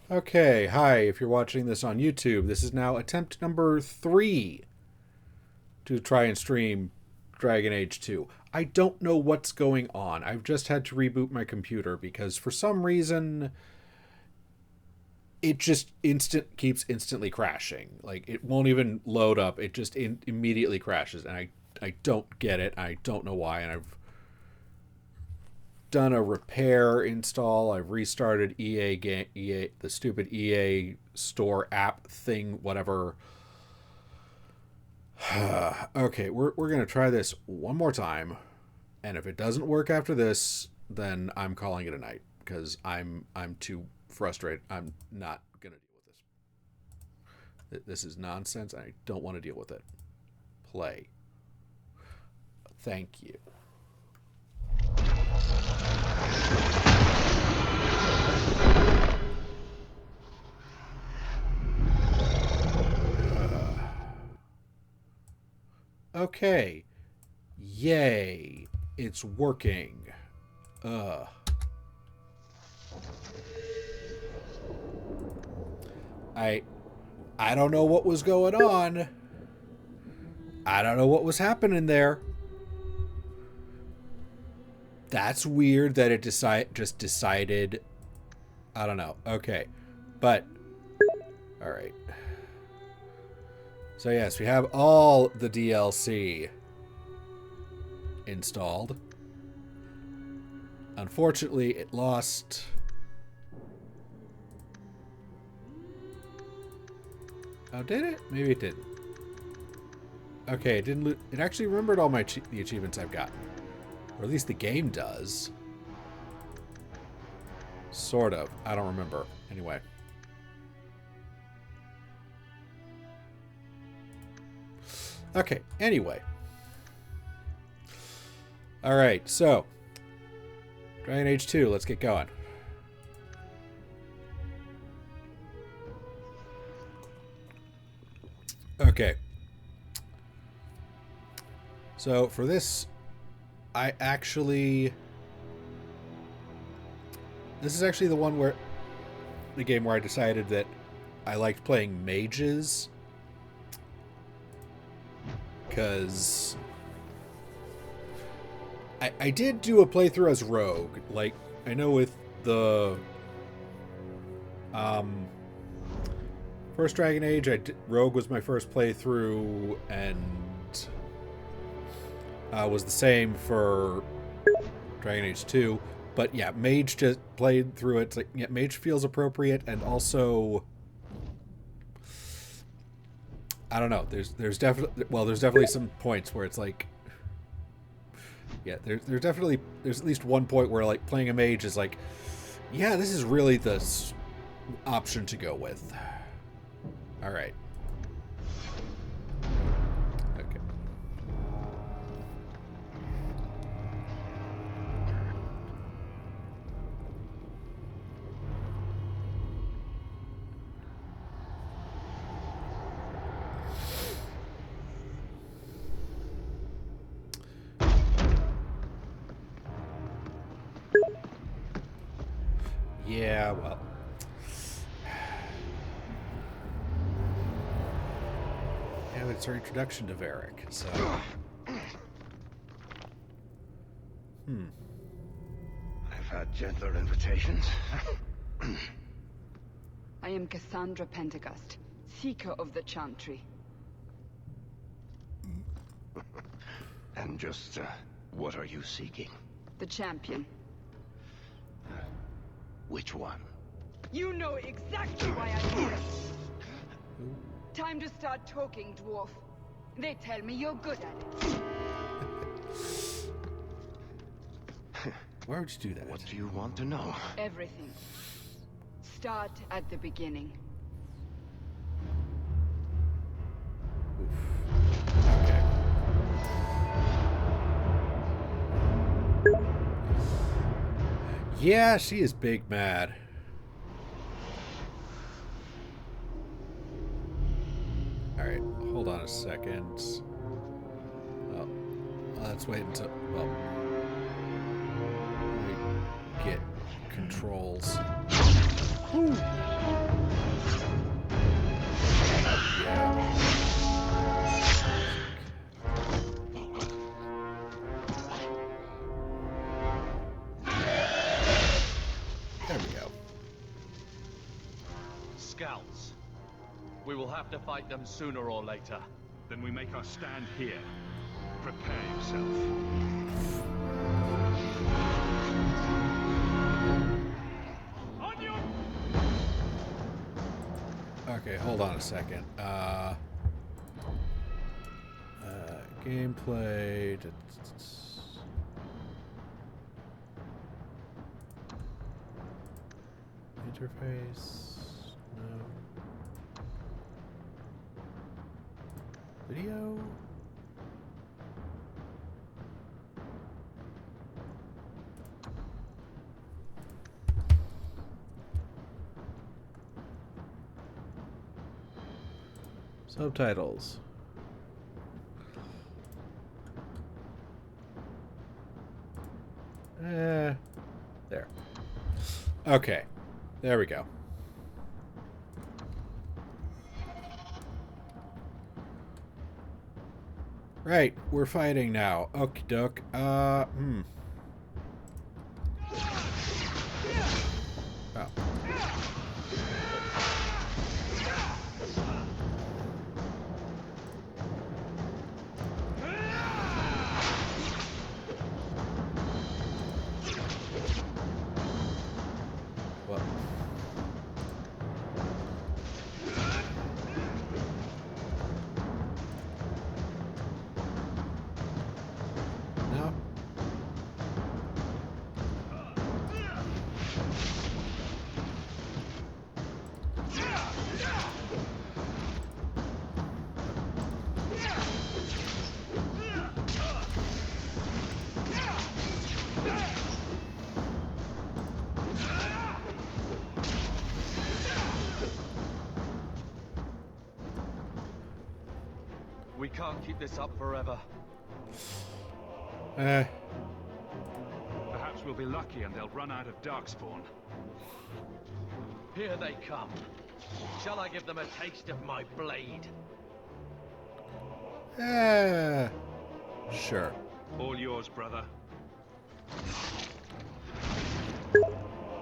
Okay, hi, if you're watching this on YouTube, this is now attempt number 3 to try and stream Dragon Age 2. I don't know what's going on. I've just had to reboot my computer because for some reason it just keeps instantly crashing. Like it won't even load up. It just immediately crashes and I don't get it. I don't know why, and I've done a repair install. I've restarted the stupid EA store app thing, whatever. Okay, we're gonna try this one more time, and if it doesn't work after this, then I'm calling it a night because I'm too frustrated. I'm not gonna deal with this. This is nonsense. I don't want to deal with it. Play. Thank you. Okay. Yay. It's working. Ugh. I I don't know what was going on. I don't know what was happening there. That's weird that it just decided. I don't know. Okay. But all right. So yes, we have all the DLC installed. Unfortunately, it lost. Oh, did it? Maybe it didn't. Okay, it didn't. It actually remembered all the achievements I've gotten, or at least the game does. Sort of. I don't remember. Anyway. Okay. Anyway. All right. So, Dragon Age 2. Let's get going. Okay. So for this, this is actually the game where I decided that I liked playing mages, because I did do a playthrough as rogue. Like, I know with the first Dragon Age, rogue was my first playthrough, and was the same for Dragon Age 2. But yeah, mage just played through it. It's like, yeah, mage feels appropriate, and also I don't know. There's definitely some points where it's like, yeah, there's at least one point where like playing a mage is like, yeah, this is really the option to go with. All right. Okay. Yeah, well. Yeah, but it's our introduction to Varric, so. I've had gentler invitations. I am Cassandra Pentecost, Seeker of the Chantry. And just, what are you seeking? The champion. Which one? You know exactly why I'm here. Time to start talking, dwarf. They tell me you're good at it. Why would you do that? What do you want to know? Everything. Start at the beginning. Okay. Yeah, she is big mad. Alright, hold on a second. Well, let's wait until... Well, let me get controls. Whew. There we go. Scouts. We will have to fight them sooner or later. Then we make our stand here. Prepare yourself. On your... Okay, hold on a second. Gameplay. Interface. No. Video. Subtitles. There. Okay. There we go. Right, we're fighting now. Okie doke. Oh. Well. No. We can't keep this up forever. Perhaps we'll be lucky and they'll run out of darkspawn. Here they come. Shall I give them a taste of my blade? Sure. All yours, brother.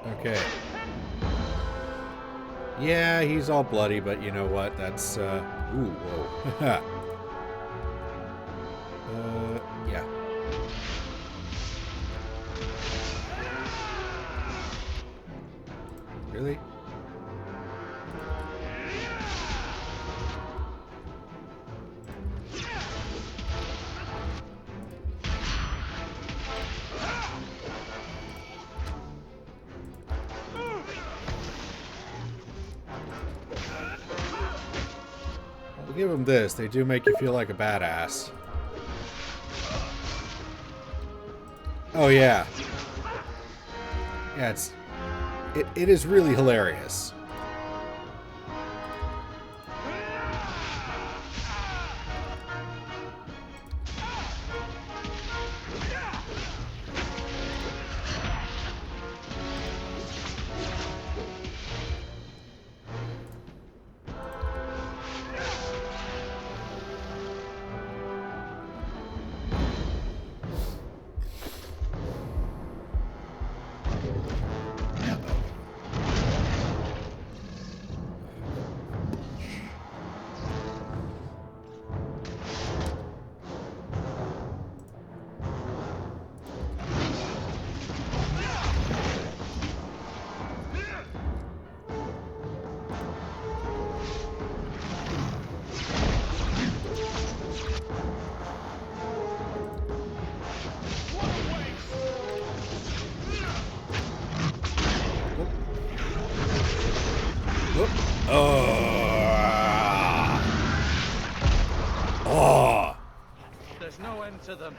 Okay. Yeah, he's all bloody, but you know what? That's, ooh, whoa. Yeah. Really? I'll give them this. They do make you feel like a badass. Oh yeah. Yeah, it is really hilarious. Oh. There's no end to them.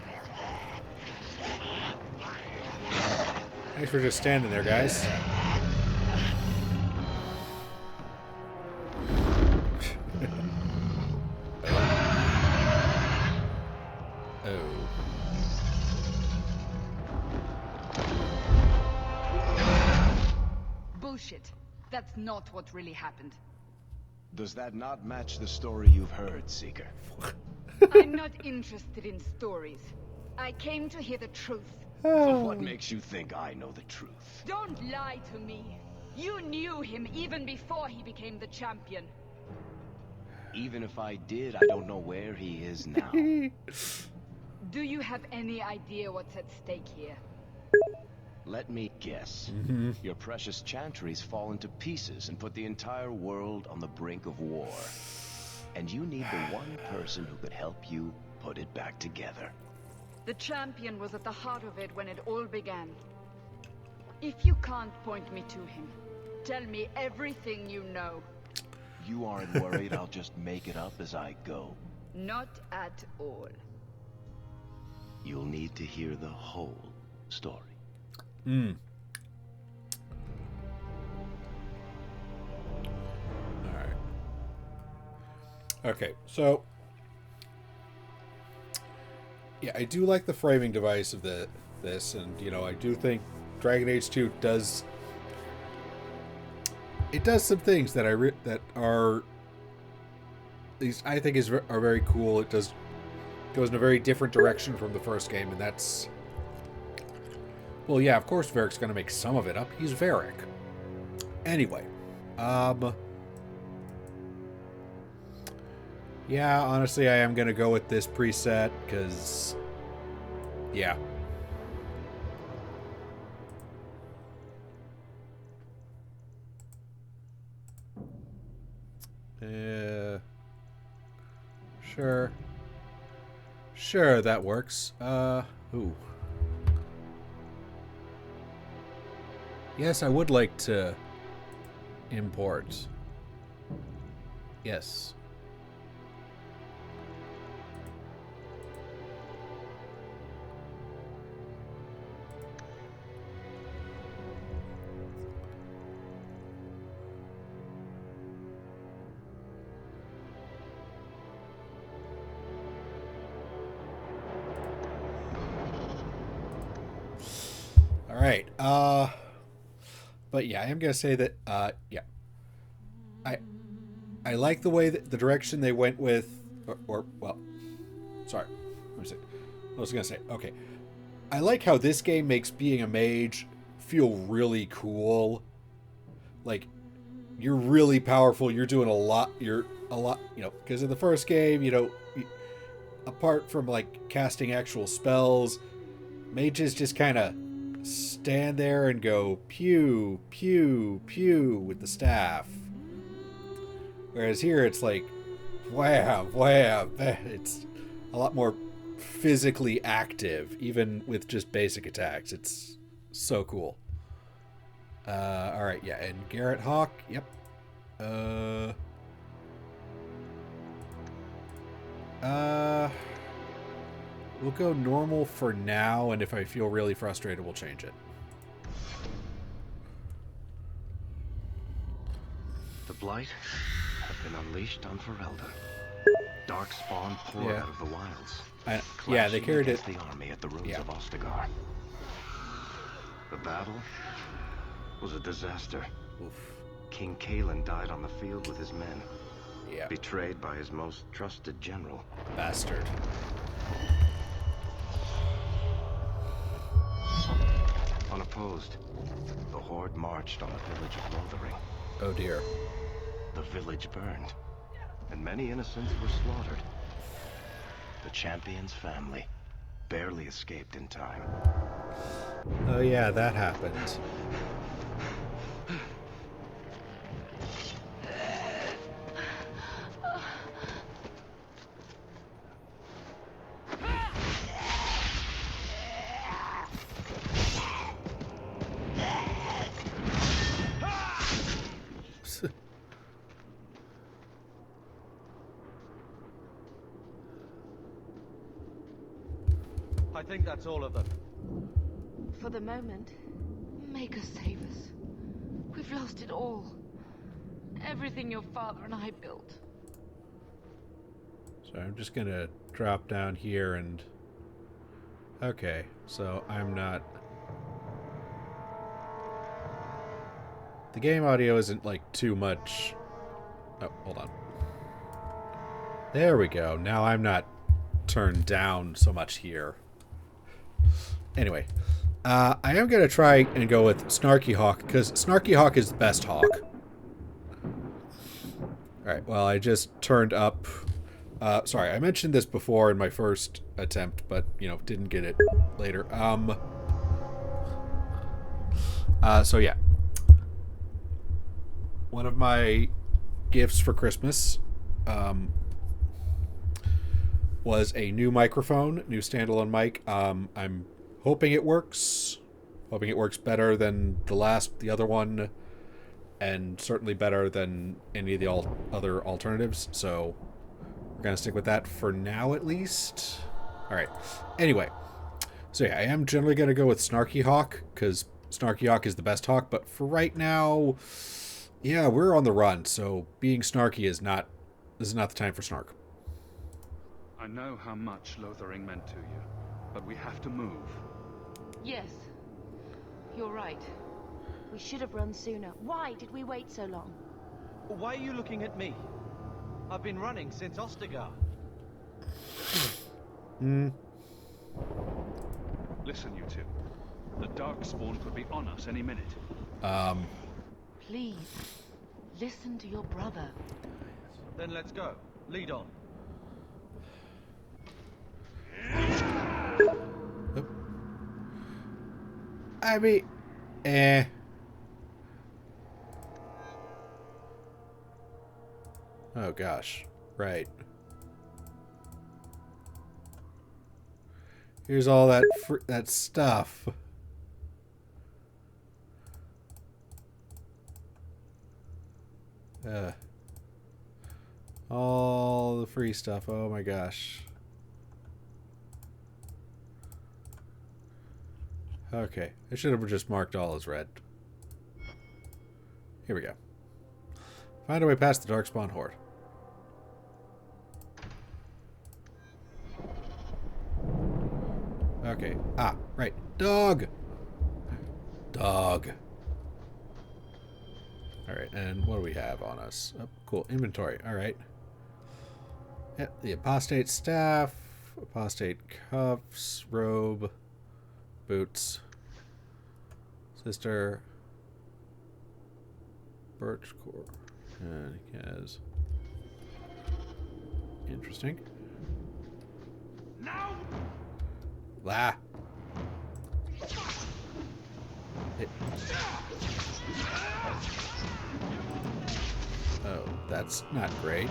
Thanks for just standing there, guys. Oh. Bullshit. That's not what really happened. Does that not match the story you've heard, Seeker? I'm not interested in stories. I came to hear the truth. What makes you think I know the truth? Don't lie to me. You knew him even before he became the champion. Even if I did, I don't know where he is now. Do you have any idea what's at stake here? Let me guess. Your precious chantries fallen to pieces and put the entire world on the brink of war. And you need the one person who could help you put it back together. The champion was at the heart of it when it all began. If you can't point me to him, tell me everything you know. You aren't worried I'll just make it up as I go? Not at all. You'll need to hear the whole story. Alright. Okay, so... yeah, I do like the framing device of this, and, you know, I do think Dragon Age 2 does... it does some things that that are... at least I think are very cool. It goes in a very different direction from the first game, and that's... well, yeah, of course Varric's going to make some of it up. He's Varric. Anyway. Yeah, honestly, I am going to go with this preset, because... yeah. Sure. Sure, that works. Ooh. Yes, I would like to import. Yes. All right. But yeah, I am gonna say that. Yeah. I like the way that the direction they went with, well, sorry. Let me see. I was gonna say, okay. I like how this game makes being a mage feel really cool. Like, you're really powerful. You're doing a lot. You're a lot. You know, because in the first game, you know, apart from like casting actual spells, mages just kind of stand there and go pew, pew, pew with the staff. Whereas here it's like wham, wham. It's a lot more physically active, even with just basic attacks. It's so cool. Alright, yeah, and Garrett Hawk, yep. We'll go normal for now, and if I feel really frustrated, we'll change it. The Blight have been unleashed on Ferelden. Darkspawn poured out of the wilds. Yeah, they carried it. The army at the ruins of Ostagar. The battle was a disaster. Oof. King Kalen died on the field with his men. Yeah. Betrayed by his most trusted general. Bastard. Unopposed, the Horde marched on the village of Lothering. Oh dear. The village burned, and many innocents were slaughtered. The champion's family barely escaped in time. Oh yeah, that happened. I think that's all of them. For the moment, make us save us. We've lost it all. Everything your father and I built. So I'm just gonna drop down here and... okay, so I'm not... the game audio isn't like too much Oh, hold on. There we go. Now I'm not turned down so much here. Anyway, I am going to try and go with Snarky Hawk, because Snarky Hawk is the best hawk. Alright, well, I just turned up... sorry, I mentioned this before in my first attempt, but, you know, didn't get it later. So yeah. One of my gifts for Christmas, was a new microphone, new standalone mic. I'm hoping it works. Hoping it works better than the other one, and certainly better than any of the other alternatives. So we're gonna stick with that for now, at least. All right. Anyway, so yeah, I am generally gonna go with Snarky Hawk because Snarky Hawk is the best hawk. But for right now, yeah, we're on the run. So being snarky is not. This is not the time for snark. I know how much Lothering meant to you, but we have to move. Yes. You're right. We should have run sooner. Why did we wait so long? Why are you looking at me? I've been running since Ostagar. Listen, you two. The Darkspawn could be on us any minute. Please, listen to your brother. Then let's go. Lead on. I mean, oh gosh, right. Here's all that that stuff. All the free stuff. Oh my gosh. Okay, I should have just marked all as red. Here we go. Find a way past the Darkspawn Horde. Okay. Ah, right. Dog! Dog. Alright, and what do we have on us? Oh, cool. Inventory. Alright. Yep, the apostate staff, apostate cuffs, robe, boots, sister, birch core, and he has interesting. Now! La. Oh, that's not great.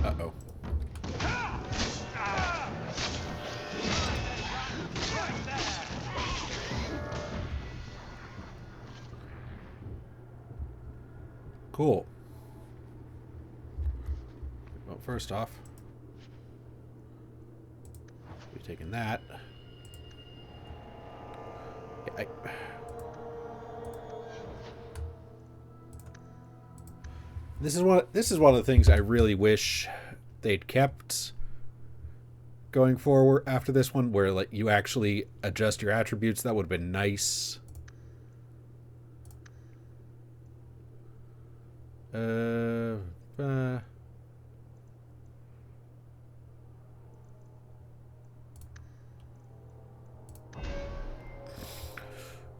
Uh-oh. Cool. Well, first off, we're taking that. Yeah, This is one of the things I really wish they'd kept going forward after this one, where like you actually adjust your attributes. That would have been nice.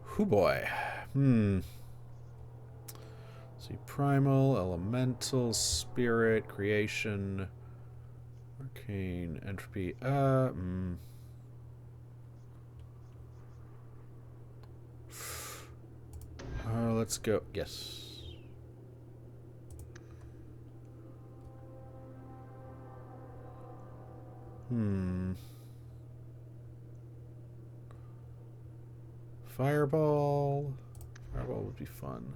Hoo boy. See, primal, elemental, spirit, creation, arcane, entropy. Let's go. Yes. Fireball. Fireball would be fun.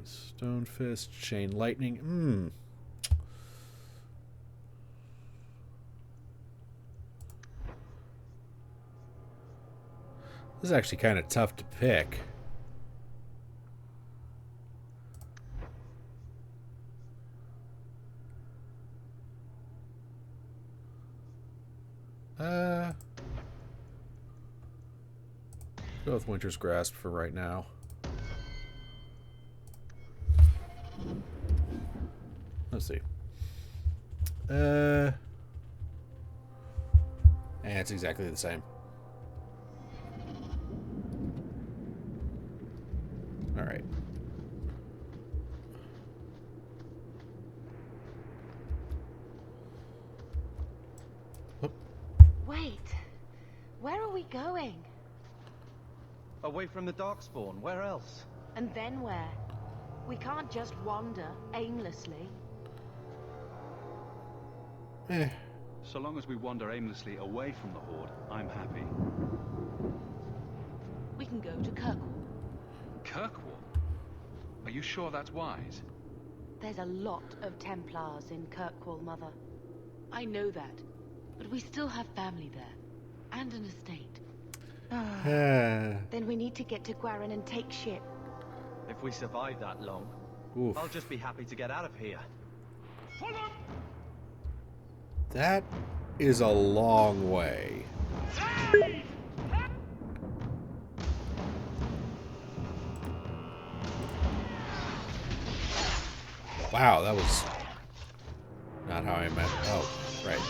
Stone Fist, Chain Lightning. This is actually kind of tough to pick. Go with Winter's Grasp for right now. Let's see. And it's exactly the same. All right. Wait. Where are we going? Away from the Darkspawn, where else? And then where? We can't just wander aimlessly. So long as we wander aimlessly away from the Horde, I'm happy. We can go to Kirkwall. Kirkwall? Are you sure that's wise? There's a lot of Templars in Kirkwall, Mother. I know that. But we still have family there. And an estate. Then we need to get to Guarin and take ship. If we survive that long, Oof. I'll just be happy to get out of here. That is a long way. Wow, that was not how I meant. Oh, right.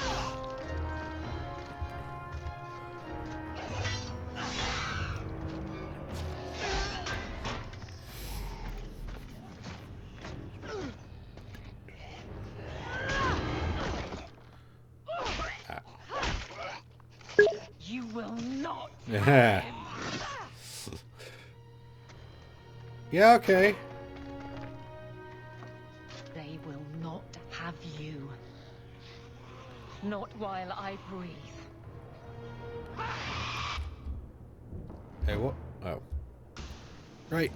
You will not. Yeah. Yeah, okay. They will not have you. Not while I breathe. Hey, what? Oh. Right.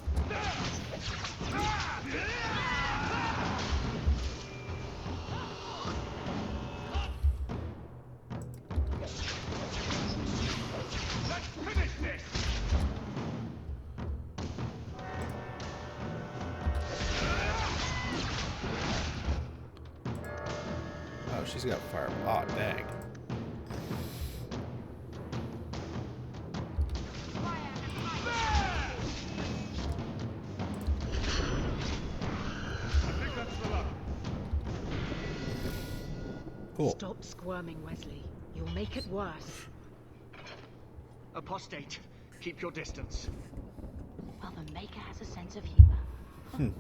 Oh, she's got fire. Oh, dang. Cool. Stop squirming, Wesley. You'll make it worse. Apostate, keep your distance. Well, the Maker has a sense of humor.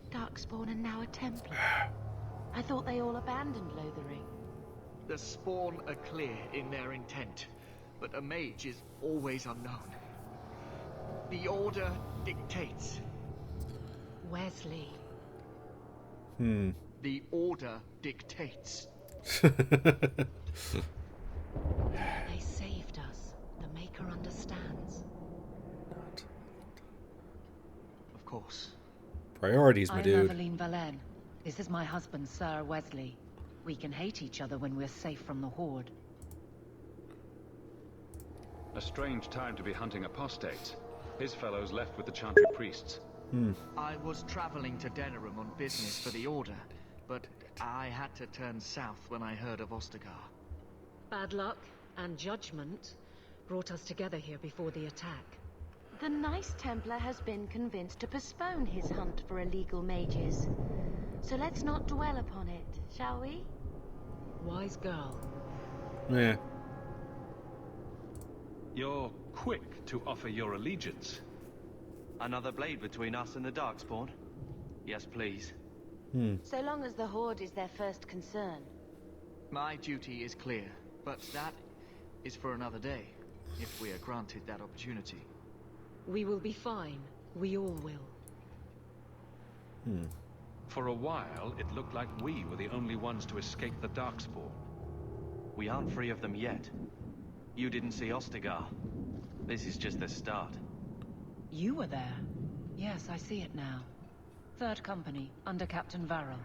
Darkspawn and now a Templar. I thought they all abandoned Lothering. The Spawn are clear in their intent, but a mage is always unknown. The Order dictates. Wesley. The Order dictates. They saved us. The Maker understands. Of course. Priorities, my I'm dude. Aveline Valen. This is my husband, Sir Wesley. We can hate each other when we're safe from the Horde. A strange time to be hunting apostates. His fellows left with the Chantry priests. I was traveling to Denerim on business for the Order, but I had to turn south when I heard of Ostagar. Bad luck and judgment brought us together here before the attack. The nice Templar has been convinced to postpone his hunt for illegal mages. So let's not dwell upon it, shall we? Wise girl. Yeah. You're quick to offer your allegiance. Another blade between us and the Darkspawn? Yes, please. So long as the Horde is their first concern. My duty is clear, but that is for another day, if we are granted that opportunity. We will be fine. We all will. For a while, it looked like we were the only ones to escape the Darkspawn. We aren't free of them yet. You didn't see Ostagar. This is just the start. You were there. Yes, I see it now. Third Company, under Captain Varel.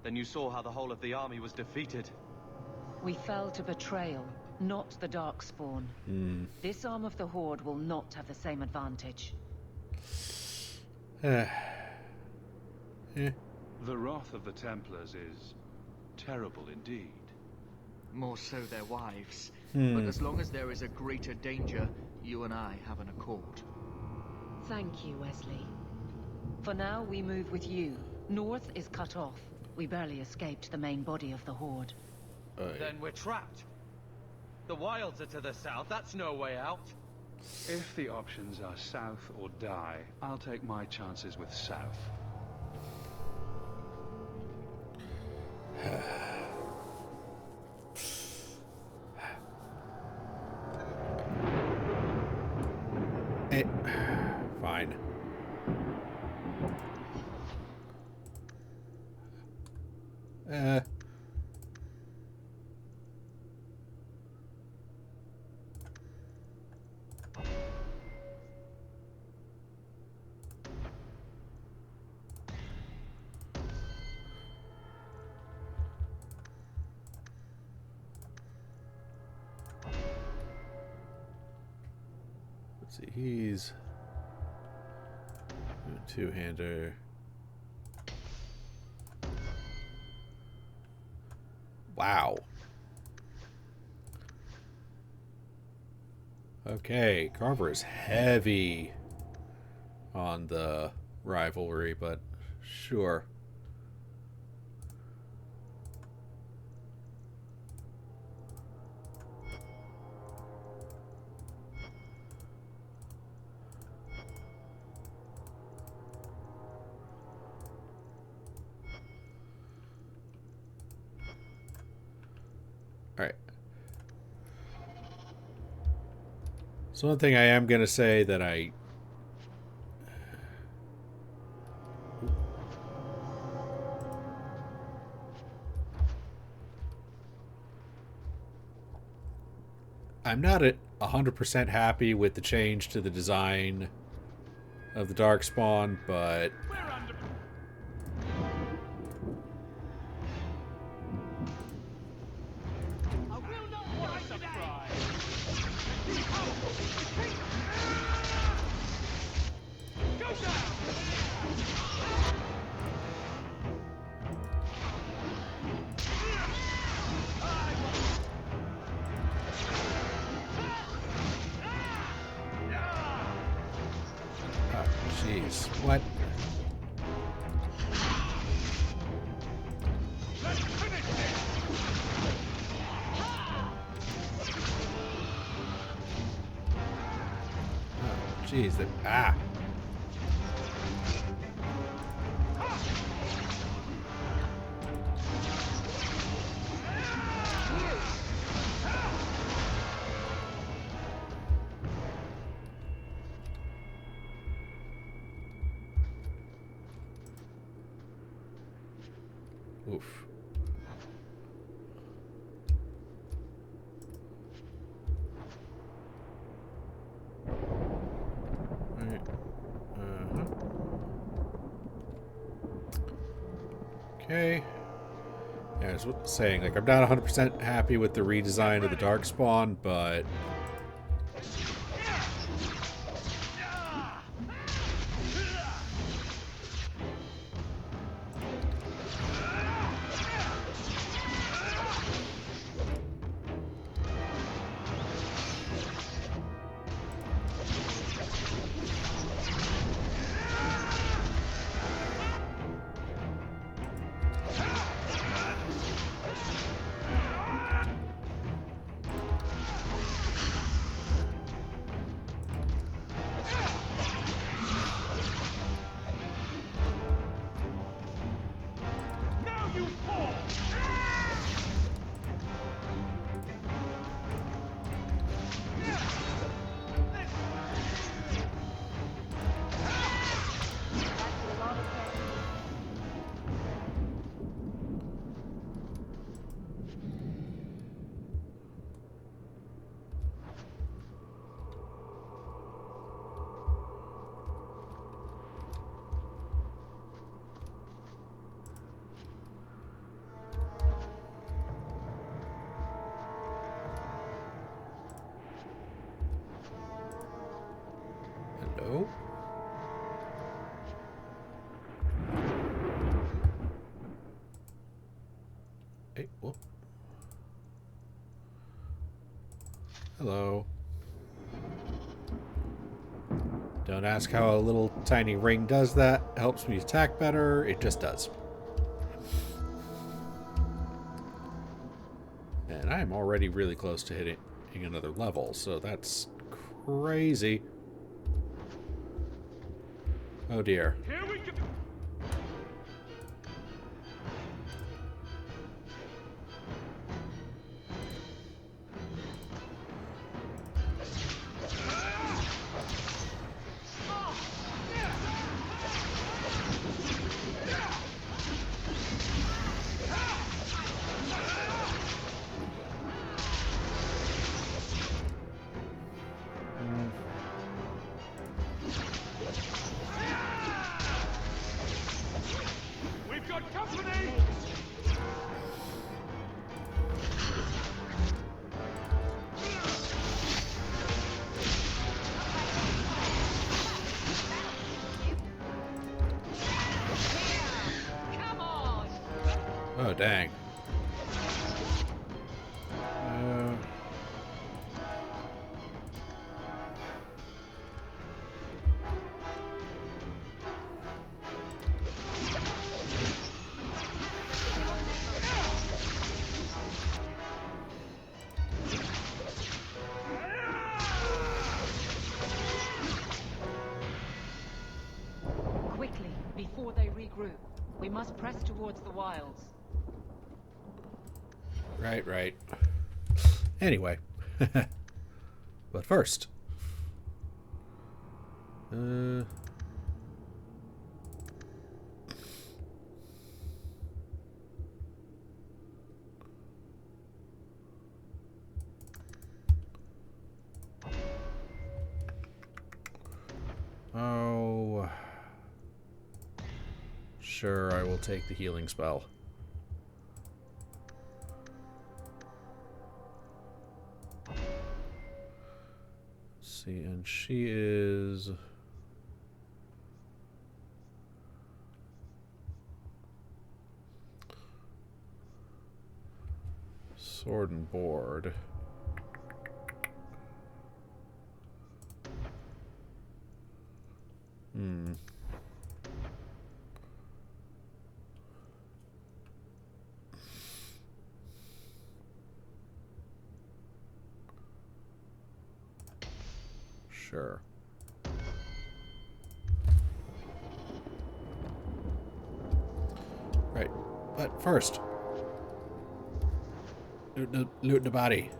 Then you saw how the whole of the army was defeated. We fell to betrayal, not the Darkspawn. This arm of the Horde will not have the same advantage. Yeah. The wrath of the Templars is terrible indeed. More so their wives. But as long as there is a greater danger, you and I have an accord. Thank you, Wesley. For now, we move with you. North is cut off. We barely escaped the main body of the Horde. Then we're trapped. The wilds are to the south. That's no way out. If the options are south or die, I'll take my chances with south. Fine. Let's see, he's a two-hander. Wow. Okay, Carver is heavy on the rivalry, but sure. Alright. So one thing I am going to say that I'm not at 100% happy with the change to the design of the Darkspawn, but jeez, what? Oh, jeez, ah. Oof. Alright. Okay. Yeah, I was saying, like, I'm not 100% happy with the redesign of the Darkspawn, but hello? Hey, whoop. Hello. Don't ask how a little tiny ring does that. Helps me attack better. It just does. And I'm already really close to hitting another level, so that's crazy. Oh dear. Here we go. We've got company. Come on! Oh dang. Quickly, before they regroup. We must press towards the wilds. Right. Anyway. But first. Oh. Sure, I will take the healing spell. See, and she is... Sword and board. Sure. Right, but first, loot the body.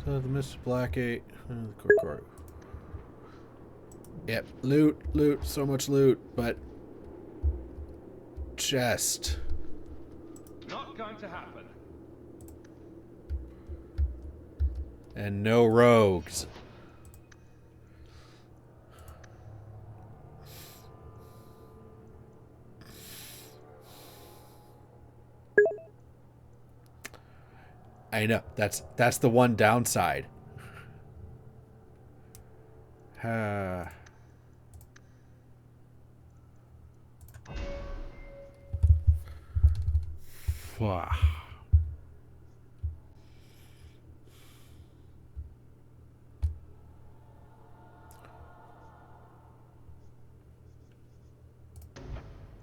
So the Mr. Blackgate, the Kirkwall. Yep, loot, so much loot, but chest. Not going to happen. And no rogues. I know, that's the one downside. Wow.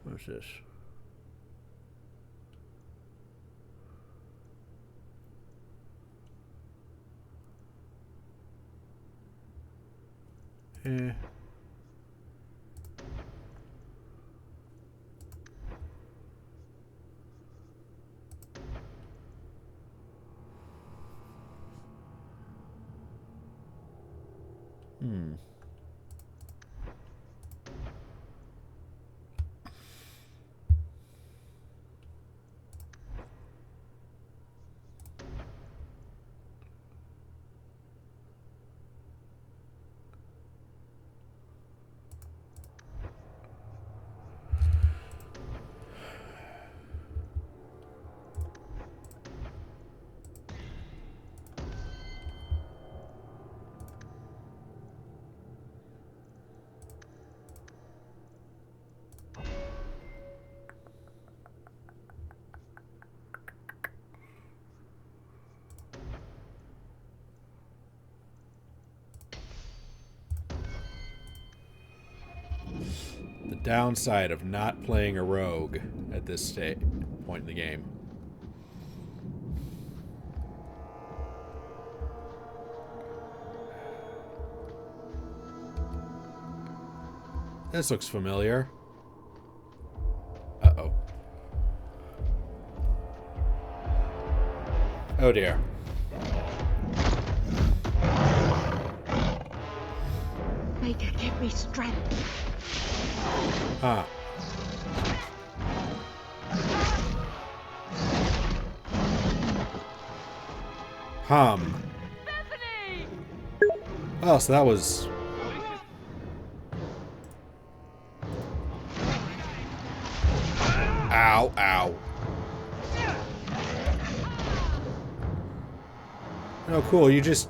What's this? Eh. downside of not playing a rogue at this point in the game. This looks familiar. Uh-oh. Oh dear. Maker, give me strength. Huh. Bethany! Oh, so that was... Ow, ow. Oh, cool. You just...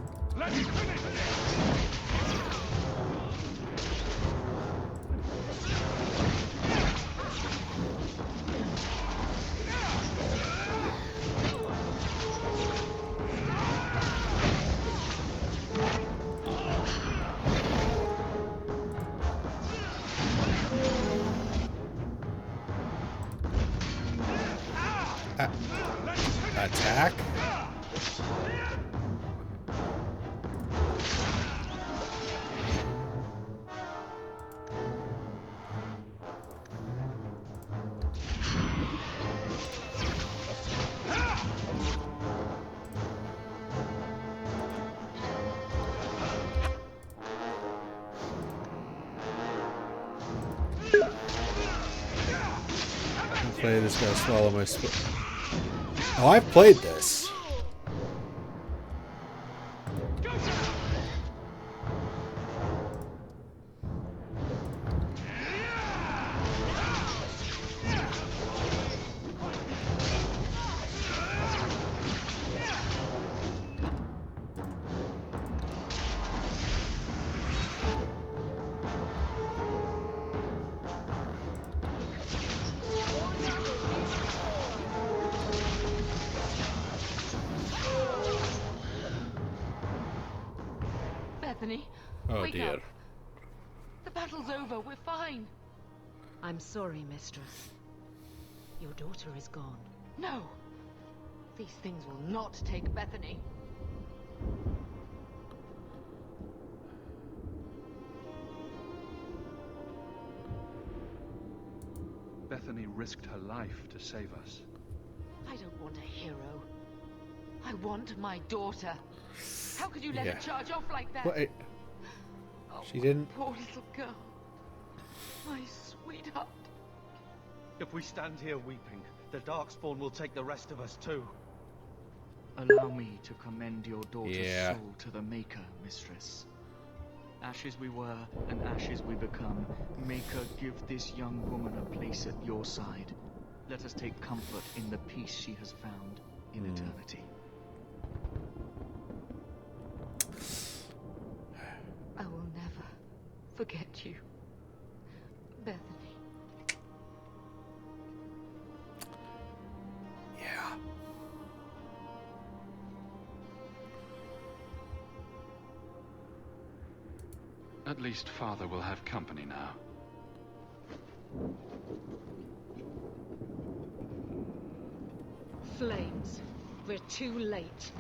attack? Hopefully this gonna swallow my Oh, I've played this. Bethany, Oh wake dear. up. The battle's over. We're fine. I'm sorry, mistress. Your daughter is gone. No. These things will not take Bethany. Bethany risked her life to save us. I don't want a hero. I want my daughter. How could you let her charge off like that? Wait. Oh, She didn't... Poor little girl. My sweetheart. If we stand here weeping, the Darkspawn will take the rest of us too. Allow me to commend your daughter's Yeah. soul to the Maker, mistress. Ashes we were, and ashes we become. Maker, give this young woman a place at your side. Let us take comfort in the peace she has found in eternity. I will never forget you, Bethany. Yeah. At least Father will have company now. Flames. We're too late.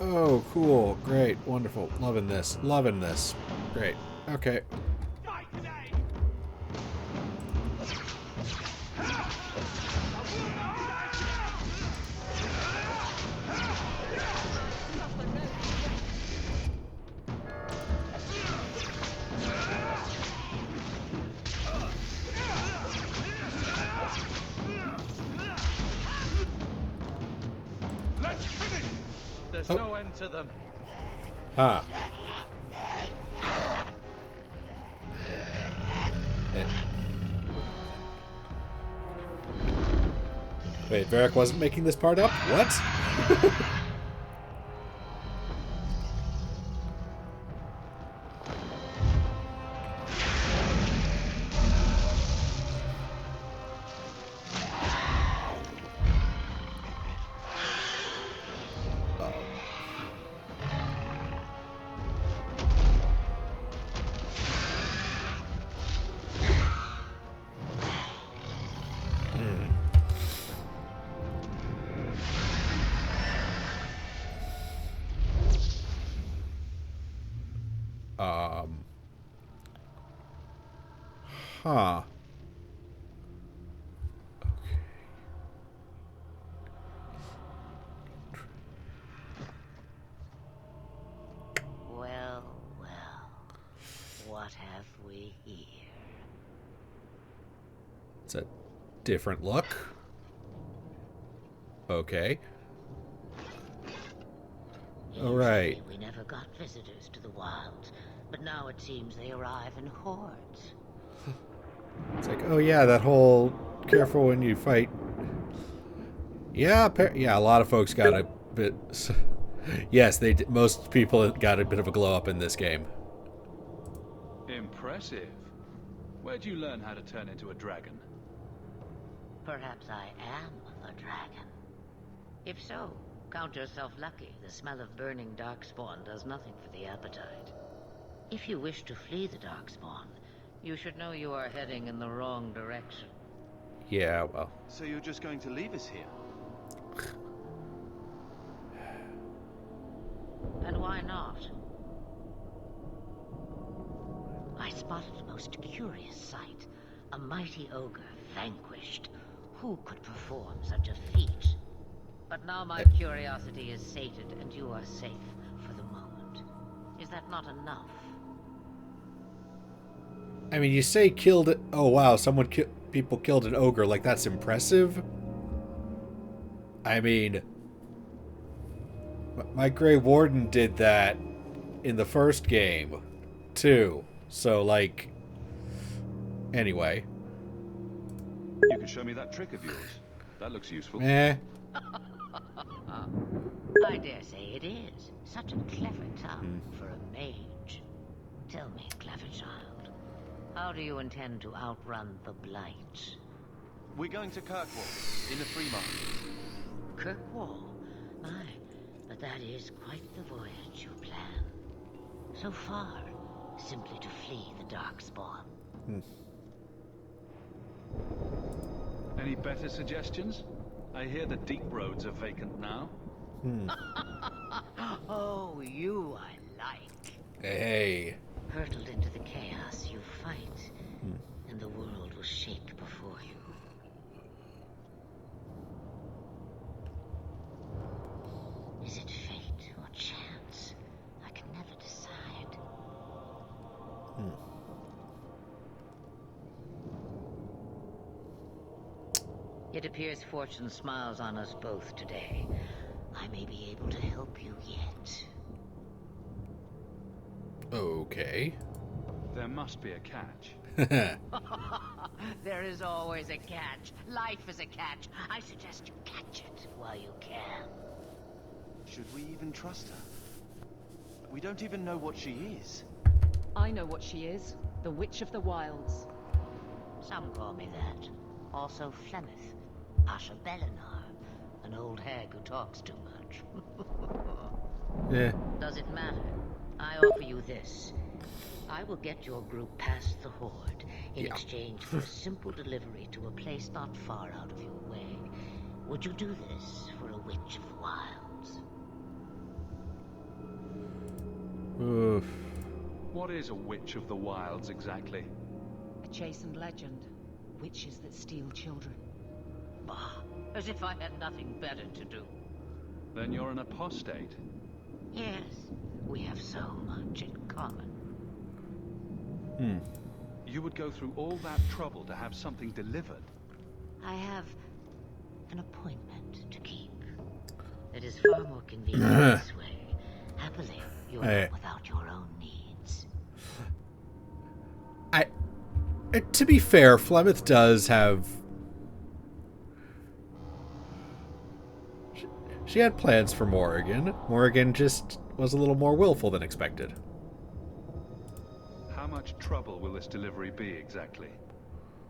Oh, cool. Great. Wonderful. Loving this. Loving this. Great. Okay. There's no end to them. Huh. Wait, Varric wasn't making this part up? What? Huh. Well, well. What have we here? It's a different look. Okay. All right. Usually we never got visitors to the wilds, but now it seems they arrive in hordes. It's like, oh yeah, that whole careful when you fight. Yeah, yeah, a lot of folks got a bit. Yes, they did. Most people got a bit of a glow up in this game. Impressive. Where'd you learn how to turn into a dragon? Perhaps I am a dragon. If so, count yourself lucky. The smell of burning darkspawn does nothing for the appetite. If you wish to flee the darkspawn, you should know you are heading in the wrong direction. Yeah, well. So you're just going to leave us here? And why not? I spotted a most curious sight. A mighty ogre vanquished. Who could perform such a feat? But now my curiosity is sated and you are safe for the moment. Is that not enough? I mean, you say killed it. Oh wow, people killed an ogre. Like that's impressive. I mean, my Grey Warden did that in the first game, too. So like, anyway. You can show me that trick of yours. That looks useful. Eh. I dare say it is. Such a clever tongue for a mage. Tell me, clever child, how do you intend to outrun the Blight? We're going to Kirkwall, in the Fremont. Kirkwall? My, but that is quite the voyage you plan. So far, simply to flee the Darkspawn. Any better suggestions? I hear the deep roads are vacant now. Oh, you I like. Hey. Hurtled into the chaos you fight, and the world will shake before you. Is it fate or chance? I can never decide. It appears fortune smiles on us both today. I may be able to help you yet. Okay. There must be a catch. There is always a catch. Life is a catch. I suggest you catch it while you can. Should we even trust her? We don't even know what she is. I know what she is. The Witch of the Wilds. Some call me that. Also Flemeth. Asha Belinar. An old hag who talks too much. Yeah. Does it matter? I offer you this. I will get your group past the Horde in exchange for a simple delivery to a place not far out of your way. Would you do this for a Witch of the Wilds? Oof. What is a Witch of the Wilds exactly? A chastened legend. Witches that steal children. Bah, as if I had nothing better to do. Then you're an apostate. Yes, we have so much in common. You would go through all that trouble to have something delivered? I have an appointment to keep. It is far more convenient this way. Happily, you are not without your own needs. To be fair, Flemeth does have... She had plans for Morrigan. Morrigan just was a little more willful than expected. How much trouble will this delivery be exactly?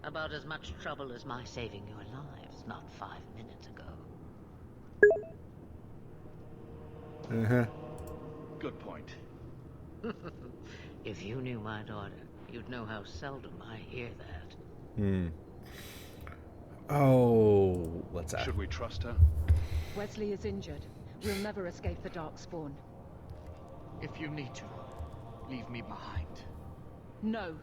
About as much trouble as my saving your lives not 5 minutes ago. Good point. If you knew my daughter, you'd know how seldom I hear that. Oh, let's ask. Should we trust her? Wesley is injured. We'll never escape the Darkspawn. If you need to, leave me behind. No.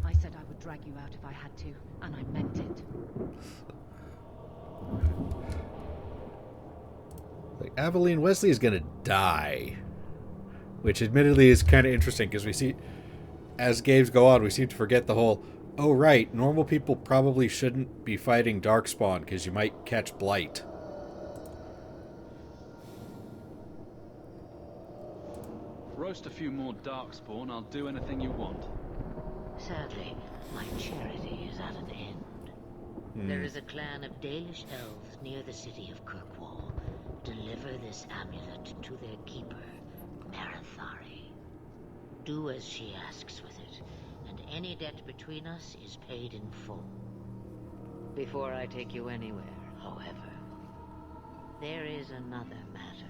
I said I would drag you out if I had to, and I meant it. Like, Aveline Wesley is gonna die. Which admittedly is kind of interesting, because we see, as games go on, we seem to forget the whole, oh right, normal people probably shouldn't be fighting Darkspawn, because you might catch Blight. Roast a few more Darkspawn, I'll do anything you want. Sadly, my charity is at an end. There is a clan of Dalish elves near the city of Kirkwall. Deliver this amulet to their keeper, Marathari. Do as she asks with it, and any debt between us is paid in full. Before I take you anywhere, however, there is another matter.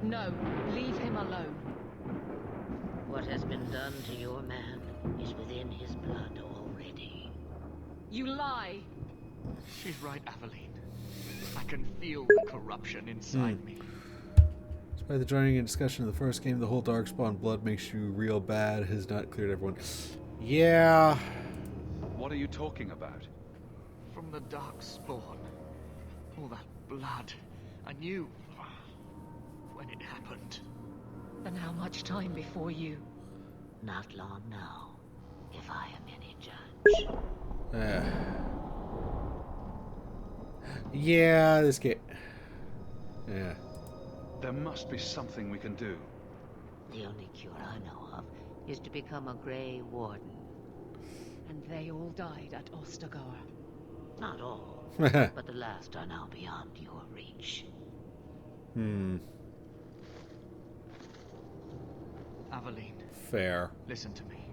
No, leave him alone. What has been done to your man is within his blood already. You lie! She's right, Aveline. I can feel the corruption inside me. Despite the joining in discussion of the first game, the whole Darkspawn blood makes you real bad has not cleared everyone. Yeah. What are you talking about? From the Darkspawn. All that blood. I knew when it happened. And how much time before you? Not long now, if I am any judge. Yeah, this game. Yeah. There must be something we can do. The only cure I know of is to become a Grey Warden. And they all died at Ostagar. Not all, but the last are now beyond your reach. Aveline. Fair. Listen to me.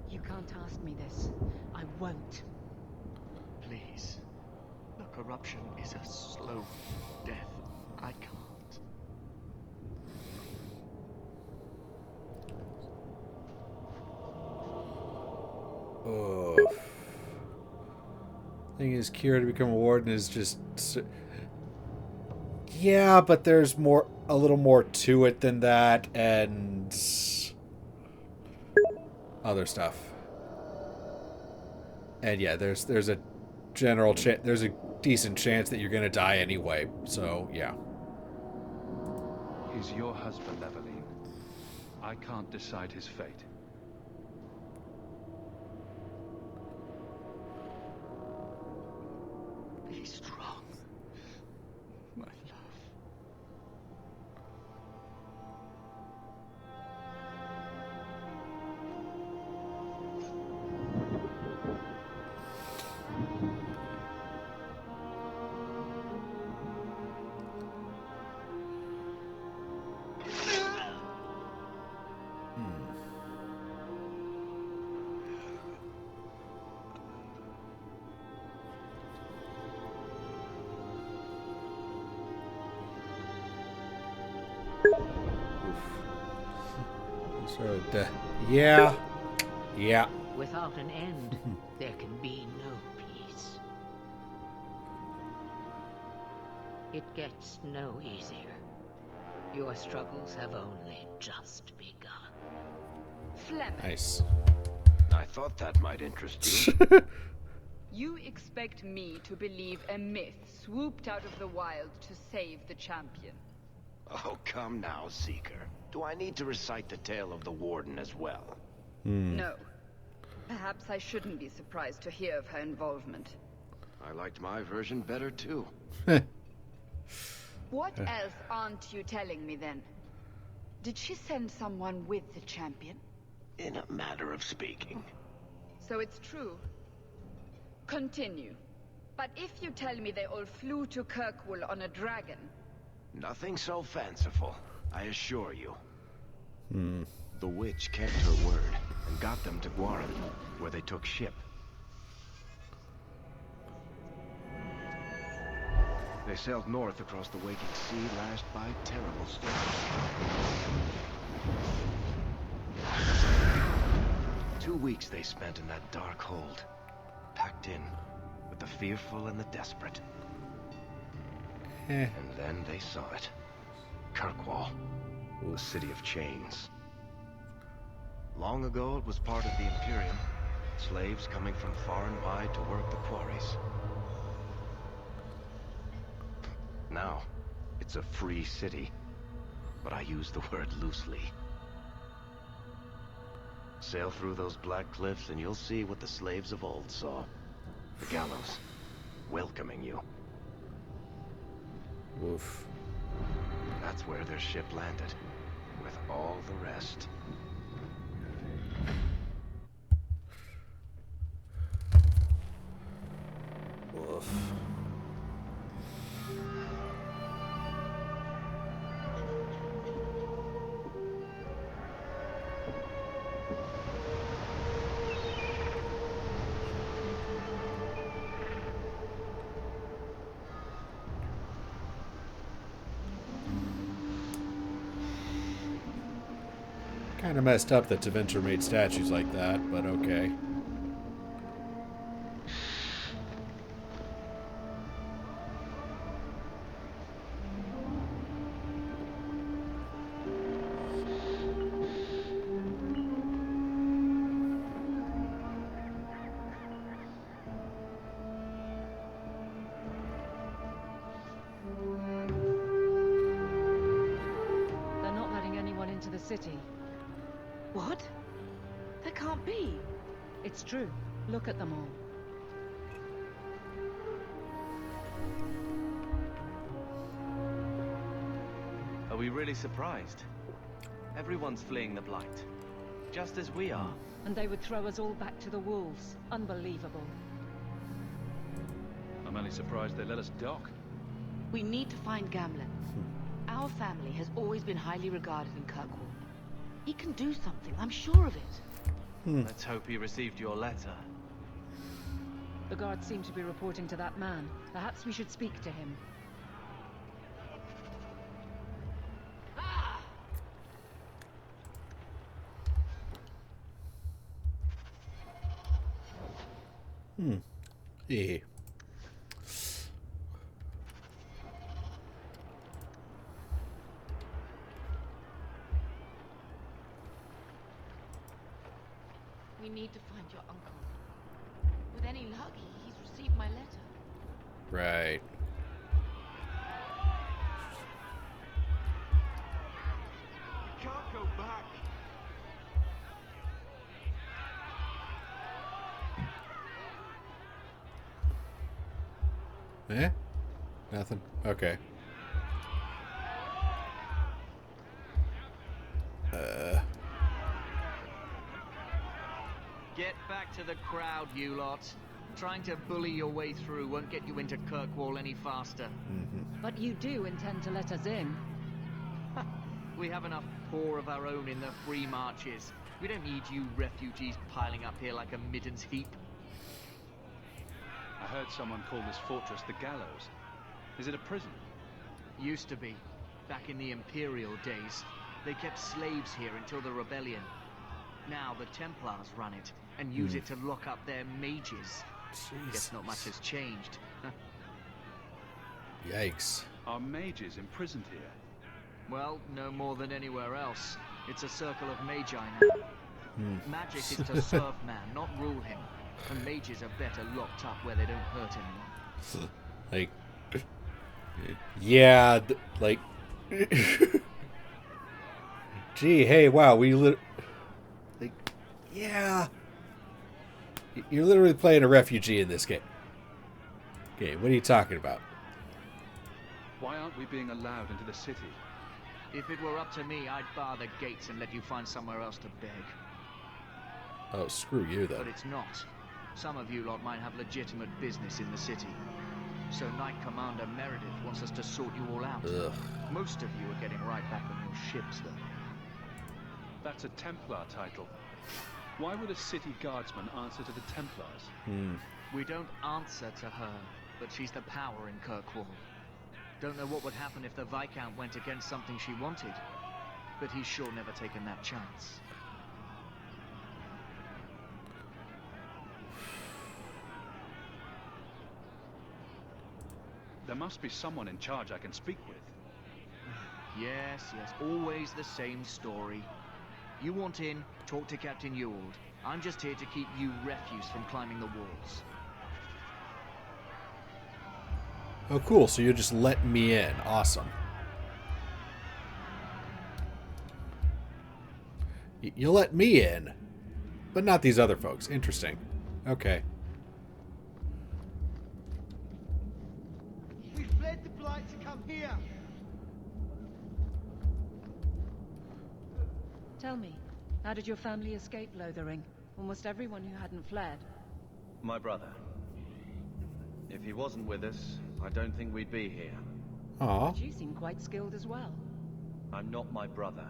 You can't ask me this. I won't. Please. The corruption is a slow death. I can't. Oh. Thing is, cure to become a warden is just... Yeah, but there's a little more to it than that, and... other stuff. And yeah, there's a general chance, there's a decent chance that you're gonna die anyway, so yeah. He's your husband, Aveline. I can't decide his fate. Be strong. My love. Yeah. Yeah. Without an end, there can be no peace. It gets no easier. Your struggles have only just begun. Fleming. Nice. I thought that might interest you. You expect me to believe a myth swooped out of the wild to save the champion? Oh, come now, Seeker. Do I need to recite the tale of the Warden as well? No. Perhaps I shouldn't be surprised to hear of her involvement. I liked my version better, too. What else aren't you telling me, then? Did she send someone with the champion? In a matter of speaking. So it's true. Continue. But if you tell me they all flew to Kirkwall on a dragon... Nothing so fanciful, I assure you. The witch kept her word and got them to Guaran, where they took ship. They sailed north across the waking sea, lashed by terrible storms. 2 weeks they spent in that dark hold, packed in with the fearful and the desperate. And then they saw it. Kirkwall, the city of chains. Long ago, it was part of the Imperium. Slaves coming from far and wide to work the quarries. Now, it's a free city, but I use the word loosely. Sail through those black cliffs and you'll see what the slaves of old saw. The gallows, welcoming you. Oof. That's where their ship landed, with all the rest. Oof. Kind of messed up that Tevinter made statues like that, but okay. They're not letting anyone into the city. What? That can't be. It's true. Look at them all. Are we really surprised? Everyone's fleeing the Blight. Just as we are. And they would throw us all back to the wolves. Unbelievable. I'm only surprised they let us dock. We need to find Gamlen. Our family has always been highly regarded in Kirkwall. He can do something, I'm sure of it. Let's hope he received your letter. The guards seem to be reporting to that man. Perhaps we should speak to him. Eh. We need to find your uncle. With any luck, he's received my letter. Right. Can't go back. Eh? Nothing. Okay. Get back to the crowd, you lot. Trying to bully your way through won't get you into Kirkwall any faster. But you do intend to let us in. We have enough poor of our own in the free marches. We don't need you refugees piling up here like a middens heap. I heard someone call this fortress the Gallows. Is it a prison? Used to be. Back in the Imperial days. They kept slaves here until the rebellion. Now the Templars run it, and use it to lock up their mages. Guess not much has changed. Yikes. Are mages imprisoned here? Well, no more than anywhere else. It's a circle of magi now. Magic is to serve man, not rule him. And mages are better locked up where they don't hurt anyone. Like, yeah, like, gee, hey, wow, like, yeah, you're literally playing a refugee in this game. Okay, what are you talking about? Why aren't we being allowed into the city? If it were up to me, I'd bar the gates and let you find somewhere else to beg. Oh, screw you, then. But it's not. Some of you lot might have legitimate business in the city. So Knight Commander Meredith wants us to sort you all out. Ugh. Most of you are getting right back on your ships, though. That's a Templar title. Why would a city guardsman answer to the Templars? We don't answer to her, but she's the power in Kirkwall. Don't know what would happen if the Viscount went against something she wanted, but he's sure never taken that chance. There must be someone in charge I can speak with. Yes, always the same story. You want in, talk to Captain Ewald. I'm just here to keep you refuse from climbing the walls. Oh, cool. So you just let me in. Awesome. You let me in, but not these other folks. Interesting. Okay. We fled the Blight to come here. Tell me, how did your family escape Lothering? Almost everyone who hadn't fled. My brother. If he wasn't with us, I don't think we'd be here. Aw. But you seem quite skilled as well. I'm not my brother.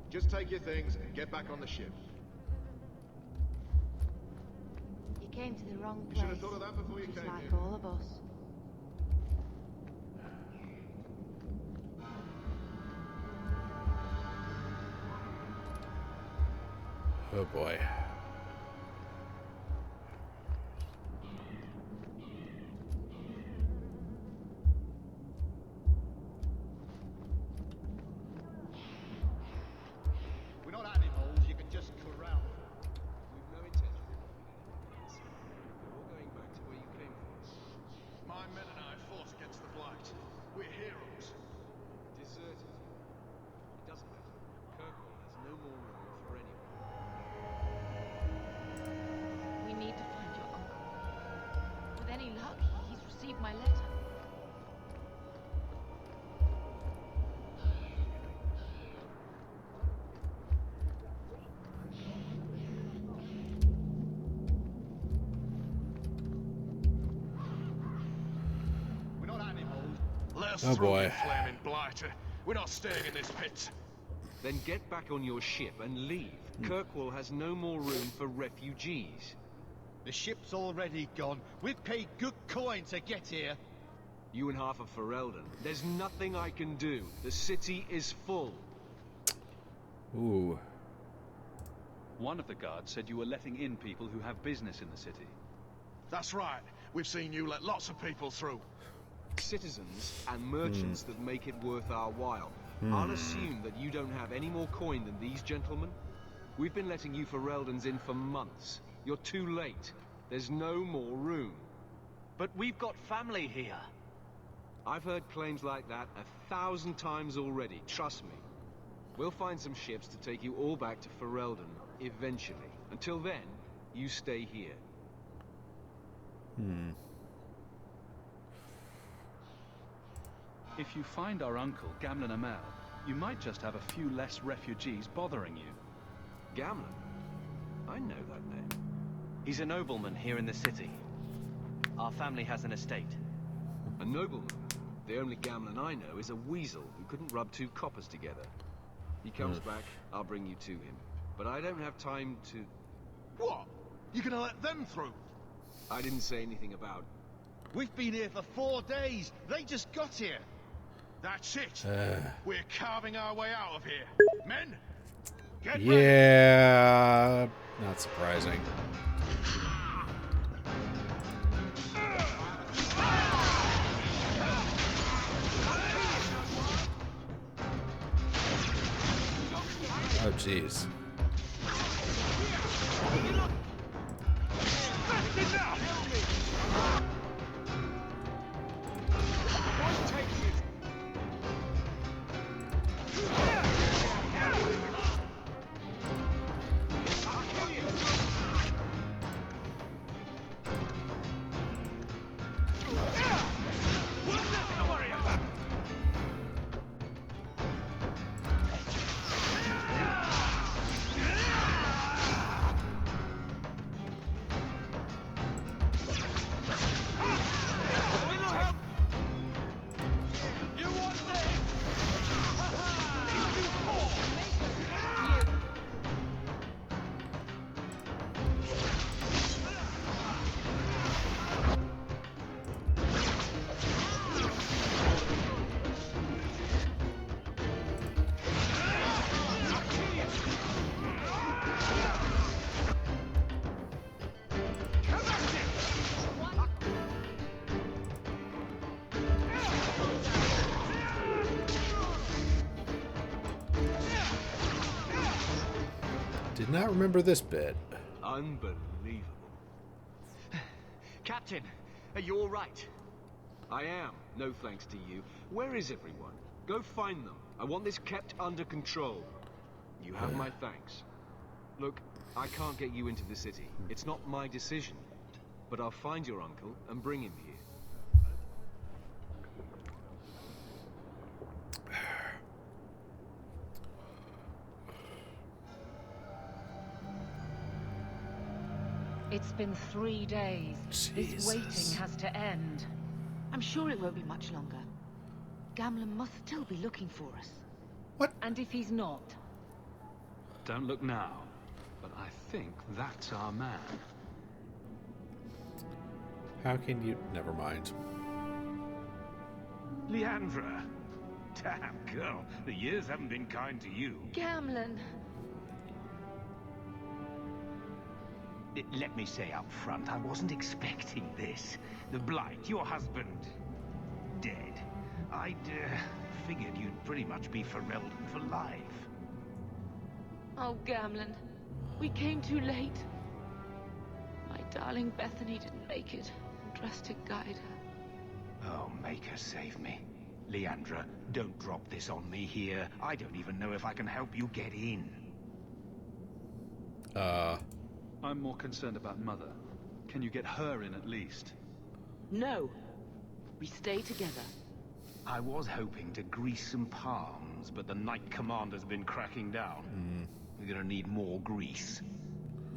Just take your things and get back on the ship. You came to the wrong You place. should have thought of that before you just came like here. all of us. Oh boy. We're not animals you can just corral. We've no intention of knocking anything else. We're all going back to where you came from. My men and I fought against the Blight. We're heroes. Deserted. It doesn't matter. Kirkwall has no more room for anyone. We need to find your uncle. With any luck, he's received my letter. We're not animals. Let us Oh, through, boy. you flaming blighter. We're not staying in this pit. Then get back on your ship and leave. Kirkwall has no more room for refugees. The ship's already gone. We've paid good coin to get here. You and half of Ferelden. There's nothing I can do. The city is full. Ooh. One of the guards said you were letting in people who have business in the city. That's right. We've seen you let lots of people through. Citizens and merchants that make it worth our while. I'll assume that you don't have any more coin than these gentlemen. We've been letting you Fereldans in for months. You're too late. There's no more room. But we've got family here. I've heard claims like that 1,000 times already, trust me. We'll find some ships to take you all back to Ferelden, eventually. Until then, you stay here. If you find our uncle, Gamlen Amel, you might just have a few less refugees bothering you. Gamlen? I know that name. He's a nobleman here in the city. Our family has an estate. A nobleman? The only Gamlen I know is a weasel who couldn't rub two coppers together. He comes back, I'll bring you to him. But I don't have time to... What? You're gonna let them through? I didn't say anything about... We've been here for 4 days. They just got here. That's it. We're carving our way out of here. Men, get ready. Yeah. Not surprising. Oh, jeez. did not remember this bit. Unbelievable. Captain, are you all right? I am, no thanks to you. Where is everyone? Go find them. I want this kept under control. You have my thanks. Look, I can't get you into the city. It's not my decision. But I'll find your uncle and bring him here. It's been 3 days. Jesus. This waiting has to end. I'm sure it won't be much longer. Gamlen must still be looking for us. What? And if he's not? Don't look now, but I think that's our man. How can you... Never mind. Leandra. Damn, girl. The years haven't been kind to you. Gamlen. Let me say up front, I wasn't expecting this. The Blight, your husband, dead. I'd figured you'd pretty much be Ferelden for life. Oh, Gamlen. We came too late. My darling Bethany didn't make it. Drastic guide her. Oh, make her save me. Leandra, don't drop this on me here. I don't even know if I can help you get in. I'm more concerned about Mother. Can you get her in at least? No. We stay together. I was hoping to grease some palms, but the Knight Commander's been cracking down. We're gonna need more grease.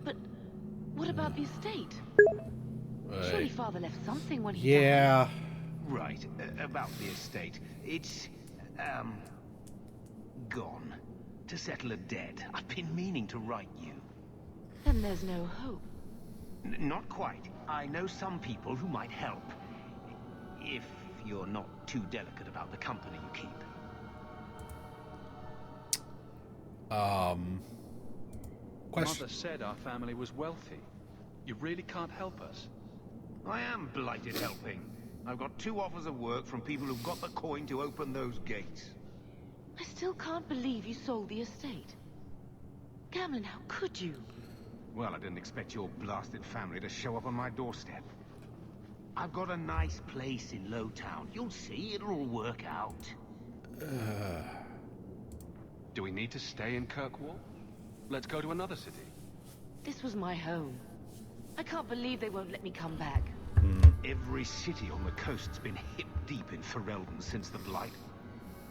But what about the estate? Surely Father left something when he Yeah. died. Right, about the estate. It's, gone. To settle a debt. I've been meaning to write you. Then there's no hope. Not quite. I know some people who might help. If you're not too delicate about the company you keep. Mother said our family was wealthy. You really can't help us. I am blighted helping. I've got 2 offers of work from people who've got the coin to open those gates. I still can't believe you sold the estate. Gamlen, how could you? Well, I didn't expect your blasted family to show up on my doorstep. I've got a nice place in Lowtown. You'll see, it'll all work out. Do we need to stay in Kirkwall? Let's go to another city. This was my home. I can't believe they won't let me come back. Every city on the coast's been hip-deep in Ferelden since the Blight.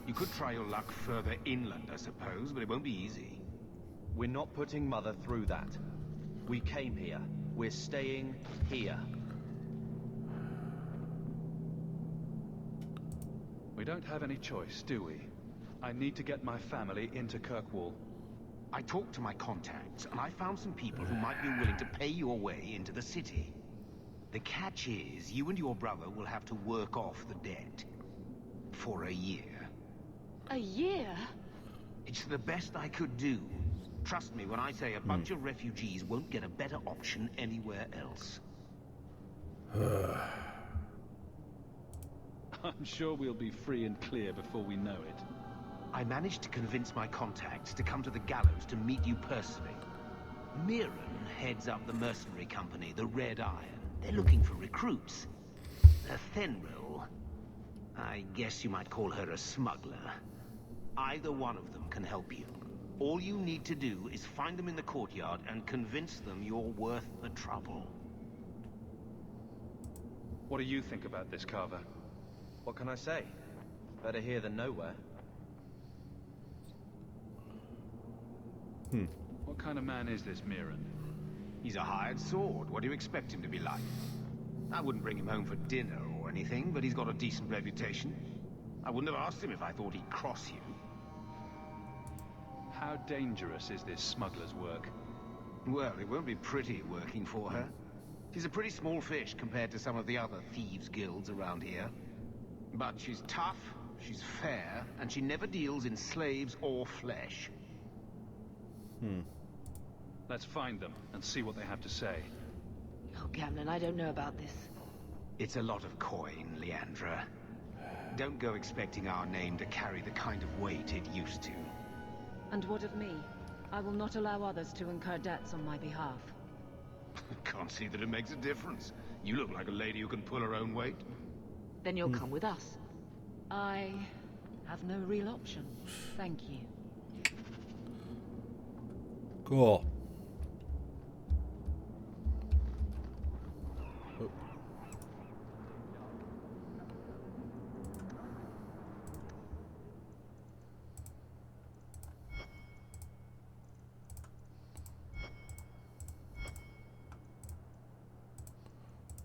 You could try your luck further inland, I suppose, but it won't be easy. We're not putting Mother through that. We came here. We're staying here. We don't have any choice, do we? I need to get my family into Kirkwall. I talked to my contacts, and I found some people who might be willing to pay your way into the city. The catch is, you and your brother will have to work off the debt. For a year. A year? It's the best I could do. Trust me when I say a bunch of refugees won't get a better option anywhere else. I'm sure we'll be free and clear before we know it. I managed to convince my contacts to come to the gallows to meet you personally. Mirren heads up the mercenary company, the Red Iron. They're looking for recruits. Thenril, I guess you might call her a smuggler. Either one of them can help you. All you need to do is find them in the courtyard and convince them you're worth the trouble. What do you think about this, Carver? What can I say? Better here than nowhere. What kind of man is this Mirren? He's a hired sword. What do you expect him to be like? I wouldn't bring him home for dinner or anything, but he's got a decent reputation. I wouldn't have asked him if I thought he'd cross you. How dangerous is this smuggler's work? Well, it won't be pretty working for her. She's a pretty small fish compared to some of the other thieves' guilds around here. But she's tough, she's fair, and she never deals in slaves or flesh. Let's find them and see what they have to say. Oh, Gamlen, I don't know about this. It's a lot of coin, Leandra. Don't go expecting our name to carry the kind of weight it used to. And what of me? I will not allow others to incur debts on my behalf. Can't see that it makes a difference. You look like a lady who can pull her own weight. Then you'll come with us. I have no real option. Thank you. Cool.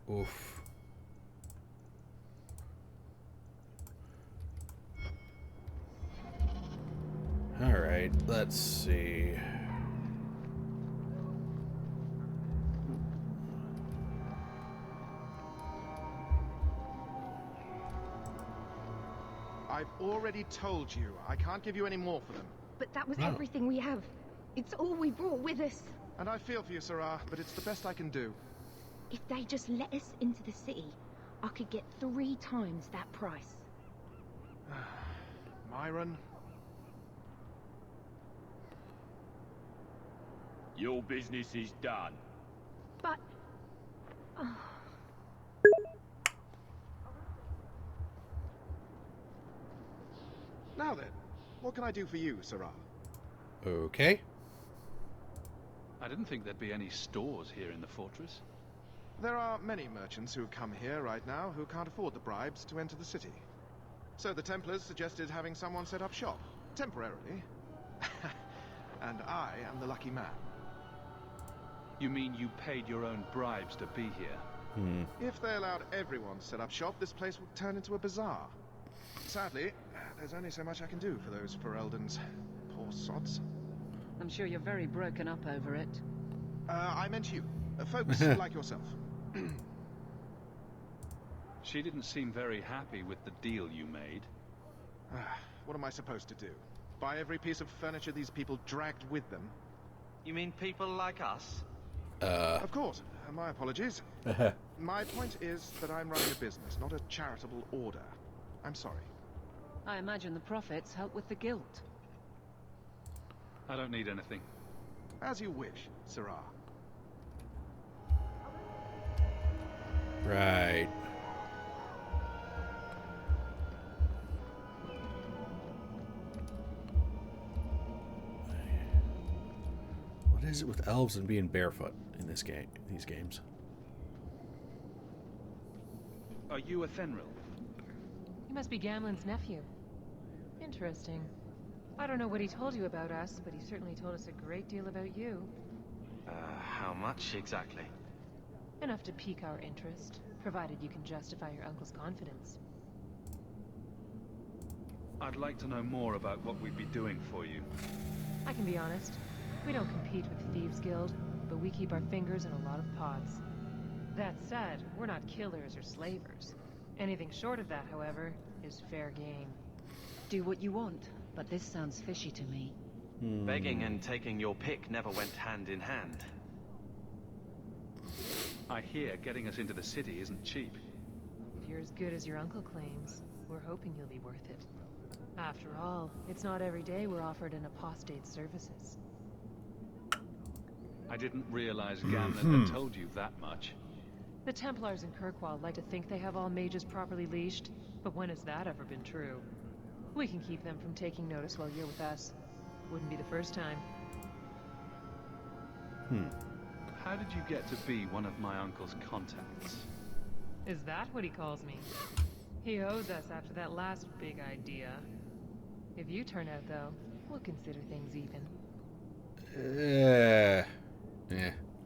Oof. All right, let's see. I've already told you, I can't give you any more for them. But that was everything we have. It's all we brought with us. And I feel for you, Sarah, but it's the best I can do. If they just let us into the city, I could get 3 times that price. Myron? Your business is done. But... Now then, what can I do for you, Sarah? Okay. I didn't think there'd be any stores here in the fortress. There are many merchants who come here right now who can't afford the bribes to enter the city. So the Templars suggested having someone set up shop, temporarily. And I am the lucky man. You mean you paid your own bribes to be here? If they allowed everyone to set up shop, this place would turn into a bazaar. Sadly, there's only so much I can do for those Fereldans. Poor sods. I'm sure you're very broken up over it. I meant you. Folks like yourself. She didn't seem very happy with the deal you made. What am I supposed to do? Buy every piece of furniture these people dragged with them? You mean people like us? Of course. My apologies. My point is that I'm running a business, not a charitable order. I'm sorry. I imagine the profits help with the guilt. I don't need anything. As you wish, Sarah. Right. What is it with elves and being barefoot in this game? These games. Are you a Fenril? He must be Gamlen's nephew. Interesting. I don't know what he told you about us, but he certainly told us a great deal about you. How much exactly? Enough to pique our interest, provided you can justify your uncle's confidence. I'd like to know more about what we'd be doing for you. I can be honest. We don't compete with the Thieves Guild, but we keep our fingers in a lot of pots. That said, we're not killers or slavers. Anything short of that, however, is fair game. Do what you want, but this sounds fishy to me. Begging and taking your pick never went hand in hand. I hear getting us into the city isn't cheap. If you're as good as your uncle claims, we're hoping you'll be worth it. After all, it's not every day we're offered an apostate's services. I didn't realize Gamlen had told you that much. The Templars in Kirkwall like to think they have all mages properly leashed, but when has that ever been true? We can keep them from taking notice while you're with us. Wouldn't be the first time. How did you get to be one of my uncle's contacts? Is that what he calls me? He owes us after that last big idea. If you turn out, though, we'll consider things even. Yeah.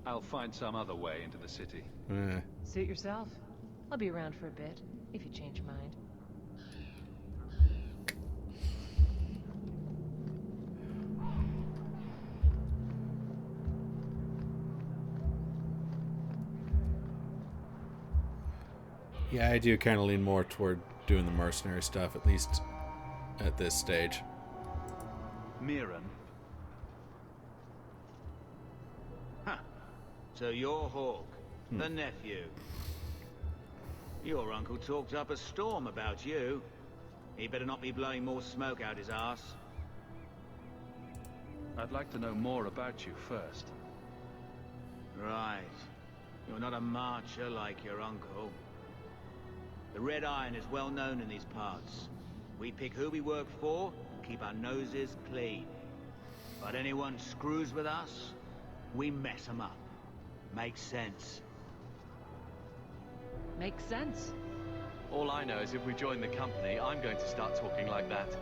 I'll find some other way into the city. Suit yourself. I'll be around for a bit, if you change your mind. Yeah, I do kind of lean more toward doing the mercenary stuff, at least at this stage. Mirren. Huh. So you're Hawk, the nephew. Your uncle talked up a storm about you. He better not be blowing more smoke out his arse. I'd like to know more about you first. Right. You're not a marcher like your uncle. The Red Iron is well known in these parts. We pick who we work for and keep our noses clean. But anyone screws with us, we mess them up. Makes sense. Makes sense. All I know is if we join the company, I'm going to start talking like that.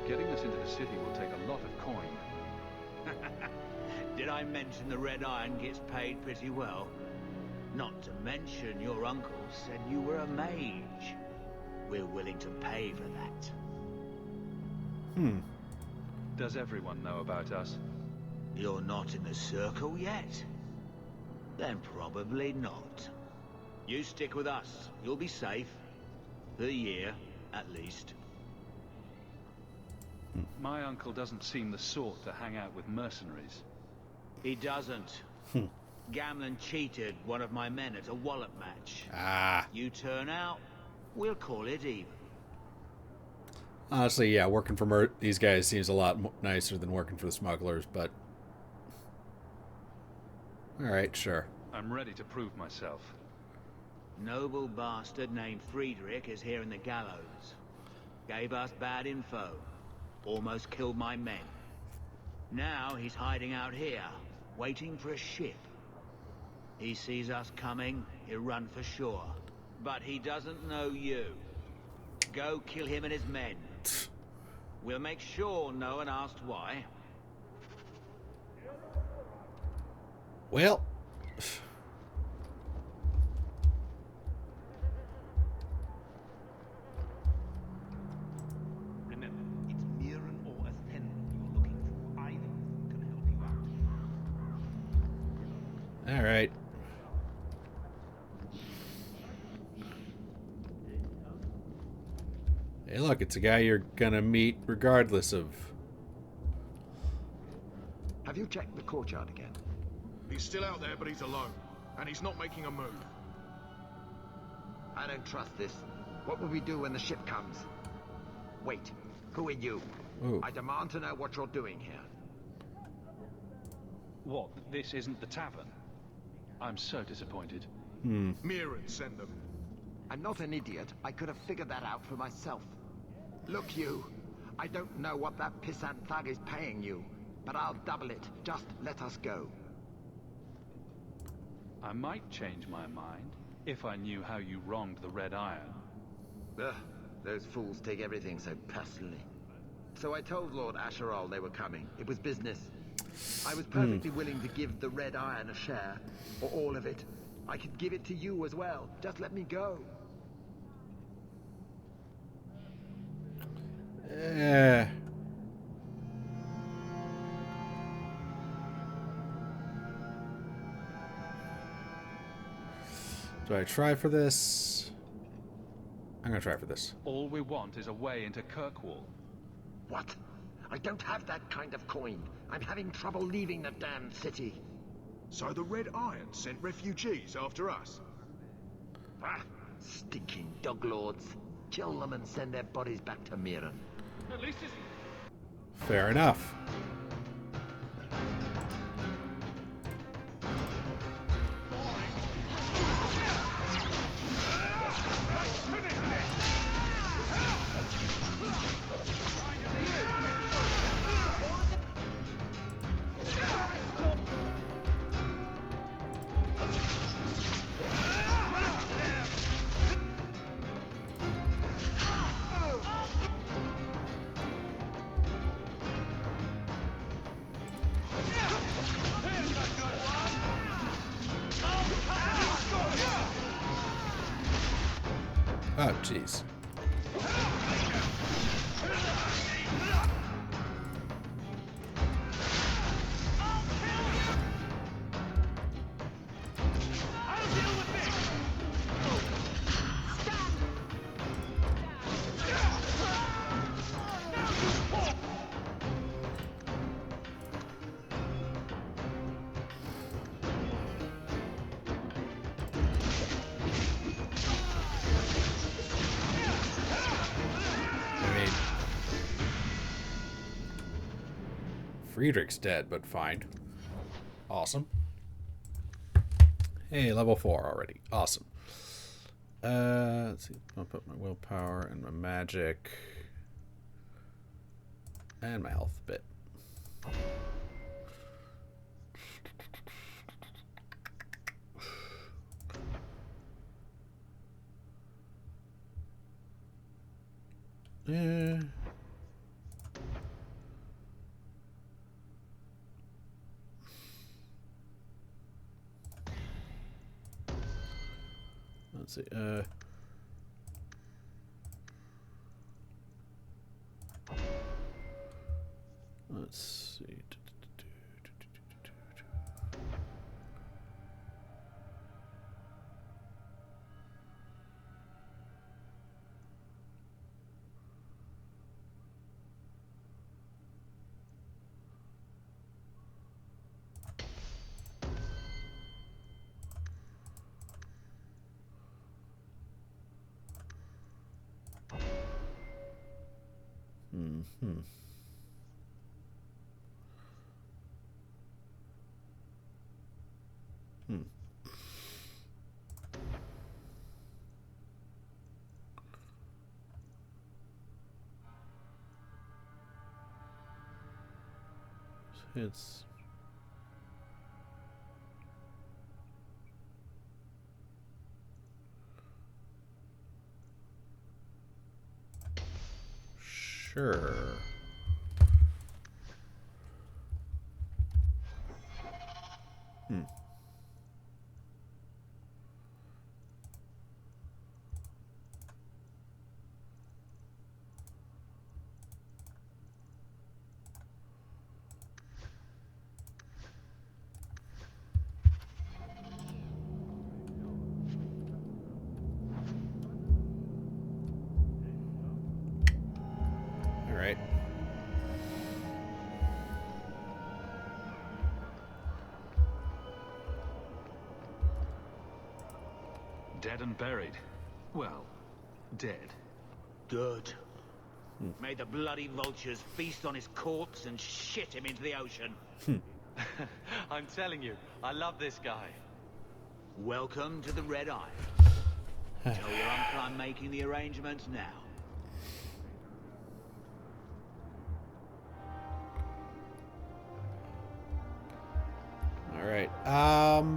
Getting us into the city will take a lot of coin. Did I mention the Red Iron gets paid pretty well? Not to mention your uncle said you were a mage. We're willing to pay for that. Does everyone know about us? You're not in the circle yet? Then probably not. You stick with us. You'll be safe. For a year, at least. My uncle doesn't seem the sort to hang out with mercenaries. He doesn't. Gamlin cheated one of my men at a wallop match. You turn out, we'll call it even. Honestly, yeah, working for these guys seems a lot nicer than working for the smugglers, but... Alright, sure. I'm ready to prove myself. Noble bastard named Friedrich is here in the gallows. Gave us bad info. Almost killed my men. Now he's hiding out here, waiting for a ship. He sees us coming, he'll run for shore. But he doesn't know you. Go kill him and his men. We'll make sure no one asked why. Well... Remember, it's Mirren or Athen you're looking for. Either can help you out. Alright. Hey, look, it's a guy you're gonna meet regardless of... Have you checked the courtyard again? He's still out there, but he's alone. And he's not making a move. I don't trust this. What will we do when the ship comes? Wait, who are you? Ooh. I demand to know what you're doing here. What, this isn't the tavern? I'm so disappointed. Mirren sent them. I'm not an idiot. I could have figured that out for myself. Look, you. I don't know what that pissant thug is paying you, but I'll double it. Just let us go. I might change my mind if I knew how you wronged the Red Iron. Ugh, those fools take everything so personally. So I told Lord Asherall they were coming. It was business. I was perfectly willing to give the Red Iron a share, or all of it. I could give it to you as well. Just let me go. Do I try for this? I'm gonna try for this. All we want is a way into Kirkwall. What? I don't have that kind of coin. I'm having trouble leaving the damn city. So the Red Iron sent refugees after us? Ah, stinking dog lords. Kill them and send their bodies back to Mirren. At least it's... Fair enough. Oh, jeez. Friedrich's dead, but fine. Awesome. Hey, level 4 already. Awesome. Let's see. I'll put my willpower and my magic. And my health a bit. Yeah. Let's see. Let's see. Hmm. It's sure. All right. Dead and buried. Well, dead. Good. May the bloody vultures feast on his corpse and shit him into the ocean. I'm telling you, I love this guy. Welcome to the Red Iron. Tell your uncle I'm making the arrangements now. All right. I'm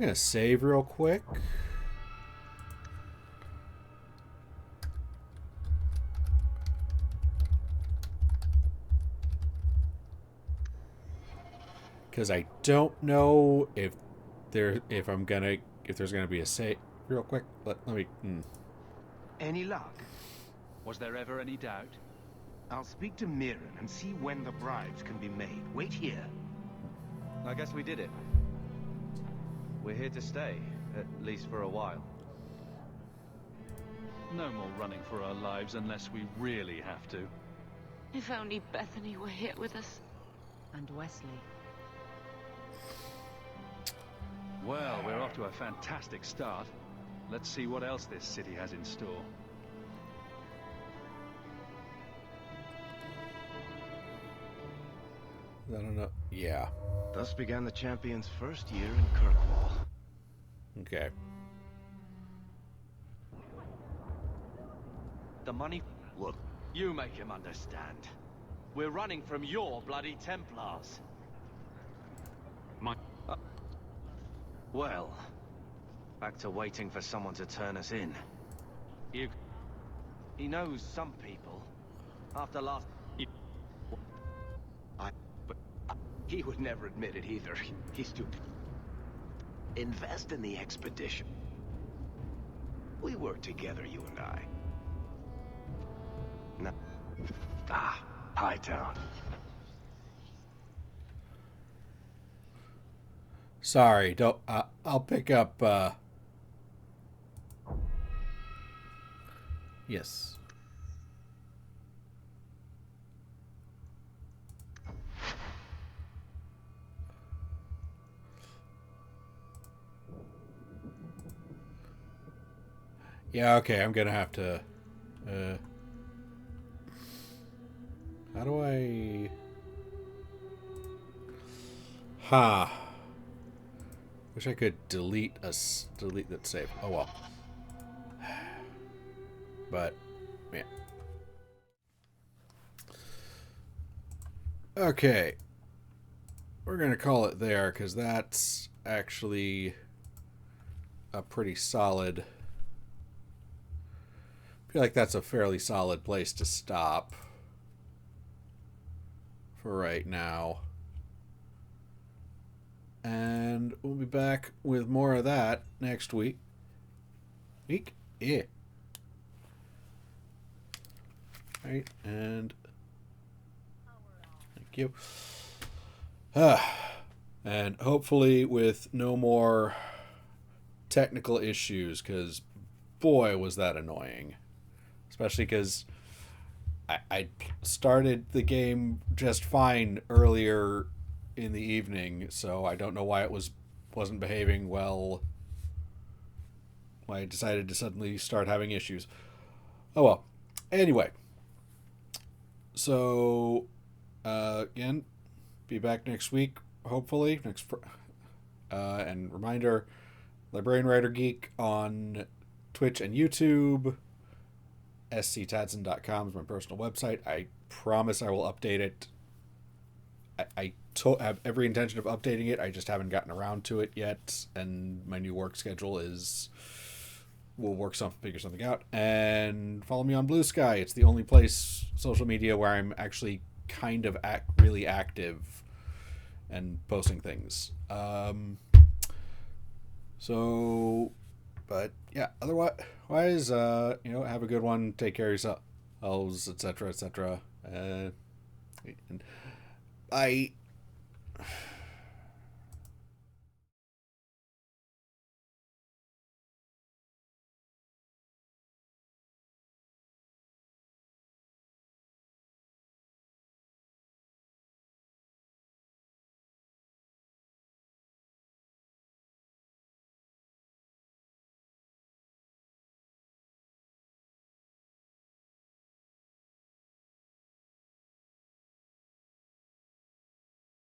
gonna save real quick. Because I don't know if there's gonna be a save. Real quick, let me. Any luck? Was there ever any doubt? I'll speak to Mirren and see when the bribes can be made. Wait here. I guess we did it. We're here to stay, at least for a while. No more running for our lives unless we really have to. If only Bethany were here with us. And Wesley. Well, we're off to a fantastic start. Let's see what else this city has in store. I don't know. Yeah. Thus began the champion's first year in Kirkwall. Okay. The money... Look. You make him understand. We're running from your bloody Templars. Well, back to waiting for someone to turn us in. He knows some people. After last... He would never admit it either. He's too... Invest in the expedition. We work together, you and I. No. Hightown. Sorry, don't. I'll pick up. Yes. Yeah. Okay. I'm gonna have to How do I... Ha. Wish I could delete that save. Oh well. But, man. Okay. We're going to call it there, because that's actually a pretty solid... I feel like that's a fairly solid place to stop for right now. And we'll be back with more of that next week. Yeah. Right, and thank you. And hopefully with no more technical issues, because boy was that annoying. Especially because I started the game just fine earlier in the evening, so I don't know why it wasn't behaving well. Why I decided to suddenly start having issues. Oh well. Anyway. So, again, be back next week, hopefully. And reminder, Librarian Writer Geek on Twitch and YouTube. sctadson.com is my personal website. I promise I will update it. I have every intention of updating it. I just haven't gotten around to it yet, and my new work schedule is... We'll figure something out. And follow me on Blue Sky. It's the only place, social media, where I'm actually kind of really active and posting things. But yeah, otherwise, have a good one. Take care of yourselves, etc., etc. And bye.